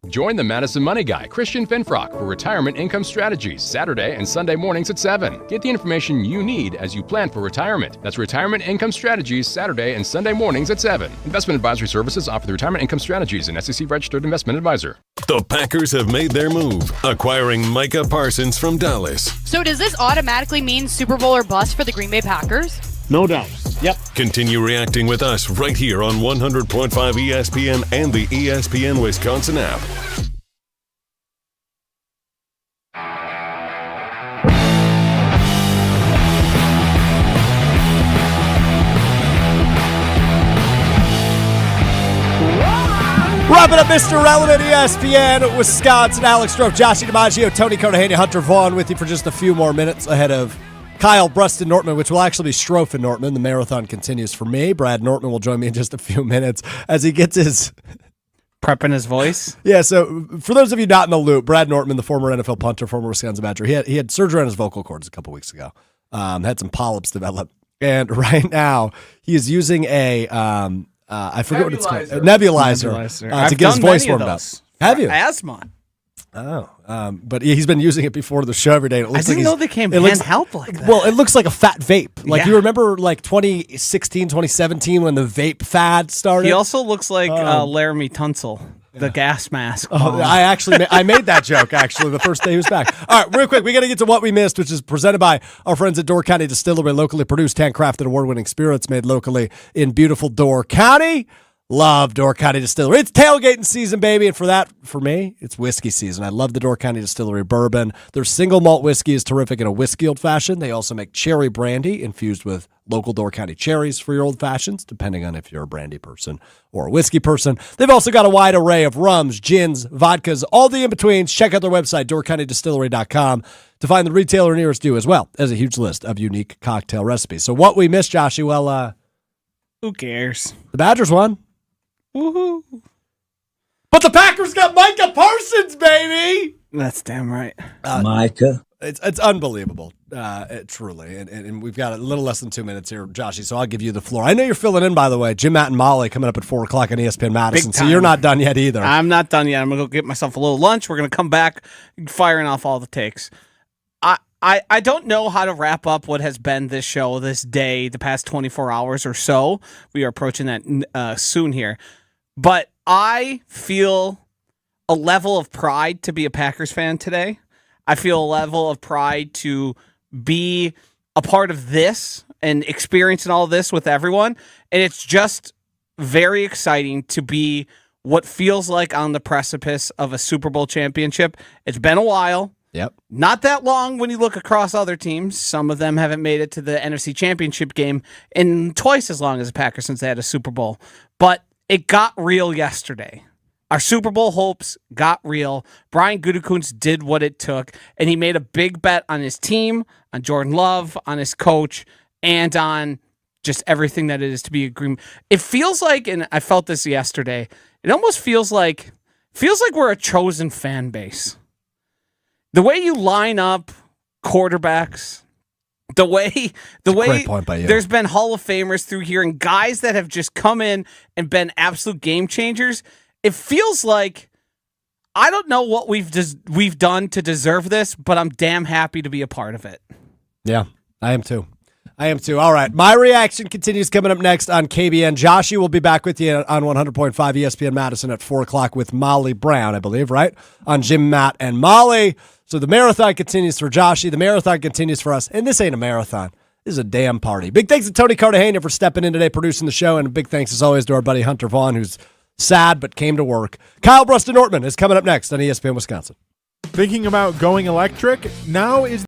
S21: Join the Madison Money Guy, Christian Finfrock, for Retirement Income Strategies, Saturday and Sunday mornings at 7. Get the information you need as you plan for retirement. That's Retirement Income Strategies, Saturday and Sunday mornings at 7. Investment advisory services offered through Retirement Income Strategies, an SEC-registered investment advisor.
S8: The Packers have made their move, acquiring Micah Parsons from Dallas.
S25: So does this automatically mean Super Bowl or bust for the Green Bay Packers?
S8: No doubt. Yep. Continue reacting with us right here on 100.5 ESPN and the ESPN Wisconsin app.
S1: Wrapping up Mr. Relevant, ESPN Wisconsin. Alex Strouf, Josh DiMaggio, Tony Cartagena, Hunter Vaughn with you for just a few more minutes ahead of Kyle Brust and Nortman, which will actually be Strouf and Nortman. The marathon continues for me. Brad Nortman will join me in just a few minutes as he gets his...
S2: Prepping his voice?
S1: Yeah, so for those of you not in the loop, Brad Nortman, the former NFL punter, former Wisconsin Badger, he had surgery on his vocal cords a couple weeks ago. Had some polyps develop. And right now, he is using a... I forget what it's called. A nebulizer. To get his voice warmed up. Have you?
S2: Asthma.
S1: Oh, but he's been using it before the show every day. It looks
S2: I didn't know they came handheld like that.
S1: Well, it looks like a fat vape. Like,
S2: Yeah.
S1: you remember like 2016, 2017 when the vape fad started?
S2: He also looks like Laramie Tunsil, the gas mask.
S1: Oh, I made that joke, actually, the first day he was back. All right, real quick, we got to get to what we missed, which is presented by our friends at Door County Distillery, locally produced, handcrafted, award-winning spirits made locally in beautiful Door County. Love Door County Distillery. It's tailgating season, baby, and for me, it's whiskey season. I love the Door County Distillery bourbon. Their single malt whiskey is terrific in a whiskey old fashioned. They also make cherry brandy infused with local Door County cherries for your old fashions, depending on if you're a brandy person or a whiskey person. They've also got a wide array of rums, gins, vodkas, all the in-betweens. Check out their website, doorcountydistillery.com, to find the retailer nearest you, as well as a huge list of unique cocktail recipes. So what we missed, Joshy, well,
S2: who cares?
S1: The Badgers won.
S2: Woohoo.
S1: But the Packers got Micah Parsons, baby.
S2: That's damn right.
S1: Micah. It's unbelievable, truly. And we've got a little less than 2 minutes here, Joshy, so I'll give you the floor. I know you're filling in, by the way. Jim, Matt, and Molly coming up at 4 o'clock on ESPN Madison, so you're not done yet either.
S2: I'm not done yet. I'm going to go get myself a little lunch. We're going to come back firing off all the takes. I don't know how to wrap up what has been this show, this day, the past 24 hours or so. We are approaching that soon here. But I feel a level of pride to be a Packers fan today. I feel a level of pride to be a part of this and experiencing all this with everyone. And it's just very exciting to be what feels like on the precipice of a Super Bowl championship. It's been a while.
S1: Yep.
S2: Not that long when you look across other teams. Some of them haven't made it to the NFC Championship game in twice as long as the Packers since they had a Super Bowl. But it got real yesterday. Our Super Bowl hopes got real. Brian Gutekunst did what it took, and he made a big bet on his team, on Jordan Love, on his coach, and on just everything that it is to be a Green. It feels like, and I felt this yesterday, it almost feels like we're a chosen fan base. The way you line up quarterbacks, the way
S1: great point by you.
S2: There's been Hall of Famers through here and guys that have just come in and been absolute game changers. It feels like I don't know what we've done to deserve this, but I'm damn happy to be a part of it.
S1: Yeah, I am too. All right, my reaction continues coming up next on KBN. Joshy will be back with you on 100.5 ESPN Madison at 4 o'clock with Molly Brown, I believe, right? On Jim, Matt, and Molly. So the marathon continues for Joshy. The marathon continues for us. And this ain't a marathon. This is a damn party. Big thanks to Tony Cartagena for stepping in today, producing the show. And a big thanks, as always, to our buddy Hunter Vaughn, who's sad but came to work. Kyle Bruston-Nortman is coming up next on ESPN Wisconsin.
S6: Thinking about going electric? Now is